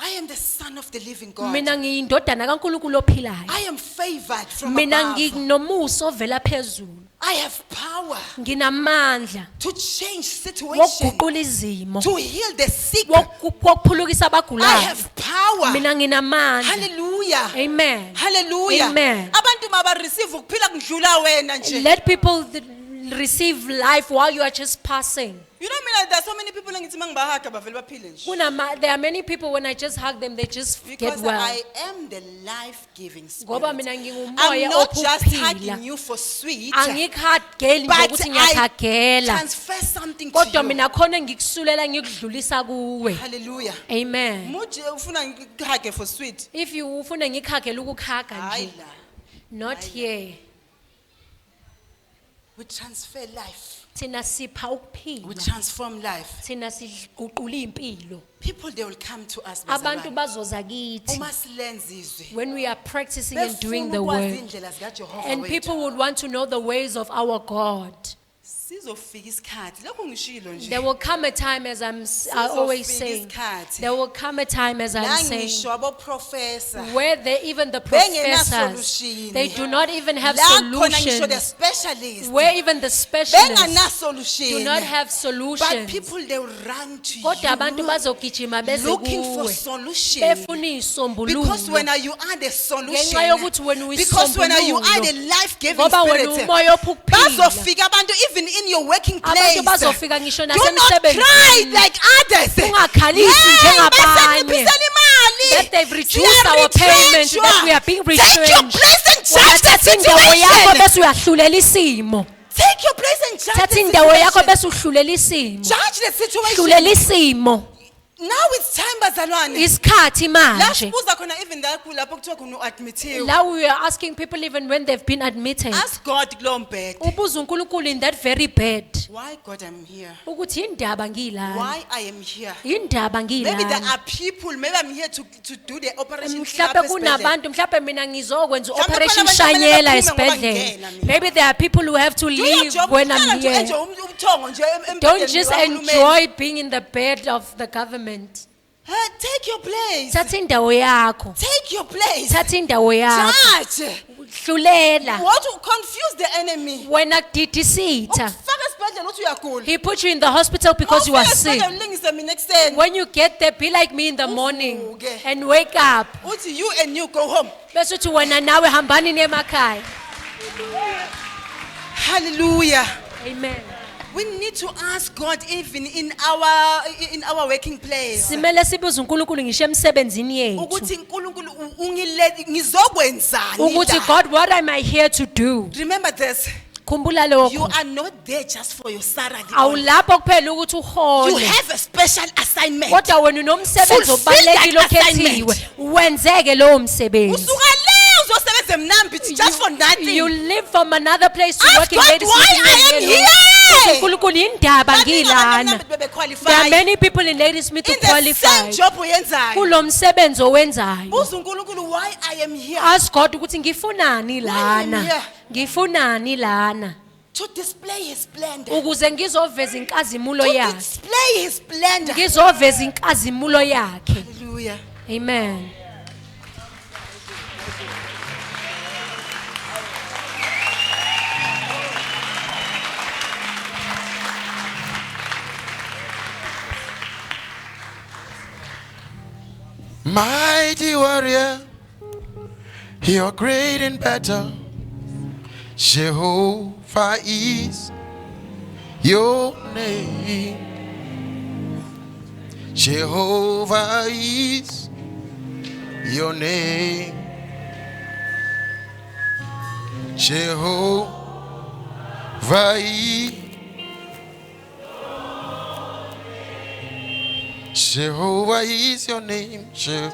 I am the son of the living God. Mina ngiyindodana kaNkulunkulu ophilayo. I am favored from Mina above. nginomusa ovela phezulu. I have power Nginamandla to change situations, wokuguqula izimo. to heal the sick. Wokuphulukisa I abagulayo. have power. Mina nginamandla. Hallelujah. Amen. Hallelujah. Amen. Abantu mabareceive ukuphila kudlula wena nje. Let people receive life while you are just passing. You know, mina, there are so many people engithi mangibahaga bavele baphile nje. There are many people when I just hug them they just get Because well. I am the life-giving Ngoba spirit. mina I'm ngingumoya not just hugging ophuphila. you for sweet, Angikuhageli nje but ukuthi I ngiyahagela. transfer something to Kodwa you. mina khona ngikusulela ngikudlulisa kuwe. Hallelujah. Amen. Muthi ufuna ngikuhage for sweet. If you ufuna ngikuhagela ukukhaga Hayi nje. la. Not here. We transfer life. Thina sipha We ukuphila. transform life. Thina siguqula impilo. People, they will come to us. Abantu bazalwane. bazoza kithi Uma silenza izwi. when we are practicing and doing the Befuna word. ukwazi indlela zikaJehova And wethu. people would want to know the ways of our God. Sizofika isikhathi. Lokho ngishilo nje. There will come a time, as I always Sizofika say, isikhathi. there will come a time, as La I'm saying, ngisho professor. where even the Bengena professors, solution. they do not even have La khona ngisho the solutions. specialists. Where even the specialists Bengana solution. do not have But solutions. people, they will run to Kodwa abantu you bazogijima beze looking for kuwe solution. befuna Because isombululo. when you are the solution, Ngenxa yokuthi wena because when you are uyisisombululo. the life-giving Ngoba wena spirit, umoya ophuphila. bazofika abantu even in your working place. Abantu bazofika ngisho Do not cry nasemsebenzini. like others. Ungakhalisi njengabanye. besinciphisa imali. That they've reduced our payment, that we are being Take your retrenched. place and Wena judge the thatha indawo yakho situation. bese uyahlulela isimo. Take your place and judge Thatha the indawo yakho situation. bese uhlulela isimo. Judge the situation. Hlulela isimo. Now it's time, bazalwane. Isikhathi La manje. sibuza khona even lapho kuthiwa khona u-admithiwe. Now we are asking people even when they've been admitted. Ask God kulowo mbhede. Ubuza uNkulunkulu in that very bed. Why God I'm here? Ukuthi indaba ngilana. Why I am here? Indaba Maybe there ngilana. are people, maybe I'm here to do the operation. Mhlawumbe kunabantu mhlawumbe mina ngizokwenza Mhlawumbe operation khona abantu shanyela abanye baphuma ngoba esibhedlela. ngingena mina. Maybe there are people who have to leave when I'm here. Don't just enjoy being in the bed of the government. Take your place. Thatha indawo yakho. Take your place. Thatha indawo yakho. Judge. Hlulela. What to confuse the enemy? Wena kudidisitha. Ukufaka esibhedlela uthi uyagula. He put you in the hospital because you are Ufika sick. esibhedlela ulingise mina ekuseni. When you get there, be like me in the morning Uvuke. and wake up. Uthi you and you go home. Bese uthi wena nawe hambani nemakhaya. Hallelujah. Amen. We need to ask God even in our working place. Simele sibuze uNkulunkulu ngisho emsebenzini yethu. Ukuthi uNkulunkulu ngizokwenzani Ukuthi la? God, what am I here to do? Remember this. Khumbula You lokho. are not there just for your salary. Awulapho kuphela ukuthi You uhole. have a special assignment. Kodwa wena unomsebenzi Fulfill obalekile that okhethiwe. Wenzeke lowo msebenzi. Usuka le uzosebenza eMnambithi just for nothing. You live from another place to Ask work in God Ladies why Meeting I am and here. uNkulunkulu indaba Baningi abantu ngilana. eMnambithi bebequalify. There are many people in Ladies Smith who In the same qualified. job uyenzayo. Kulo msebenzi owenzayo. Buza uNkulunkulu why I am here. Ask God ukuthi ngifunani Why am I lana. here? Ngifunani lana. to display his splendor. ukuze ngizoveza inkazimulo To yakhe. display his splendor. Ngizoveza inkazimulo yakhe. Hallelujah. Amen. Mighty warrior, you're great in battle. Jehovah is your name. Jehovah is your name. Jehovah is. Jehovah is your name. Your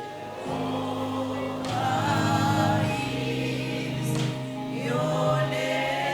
name.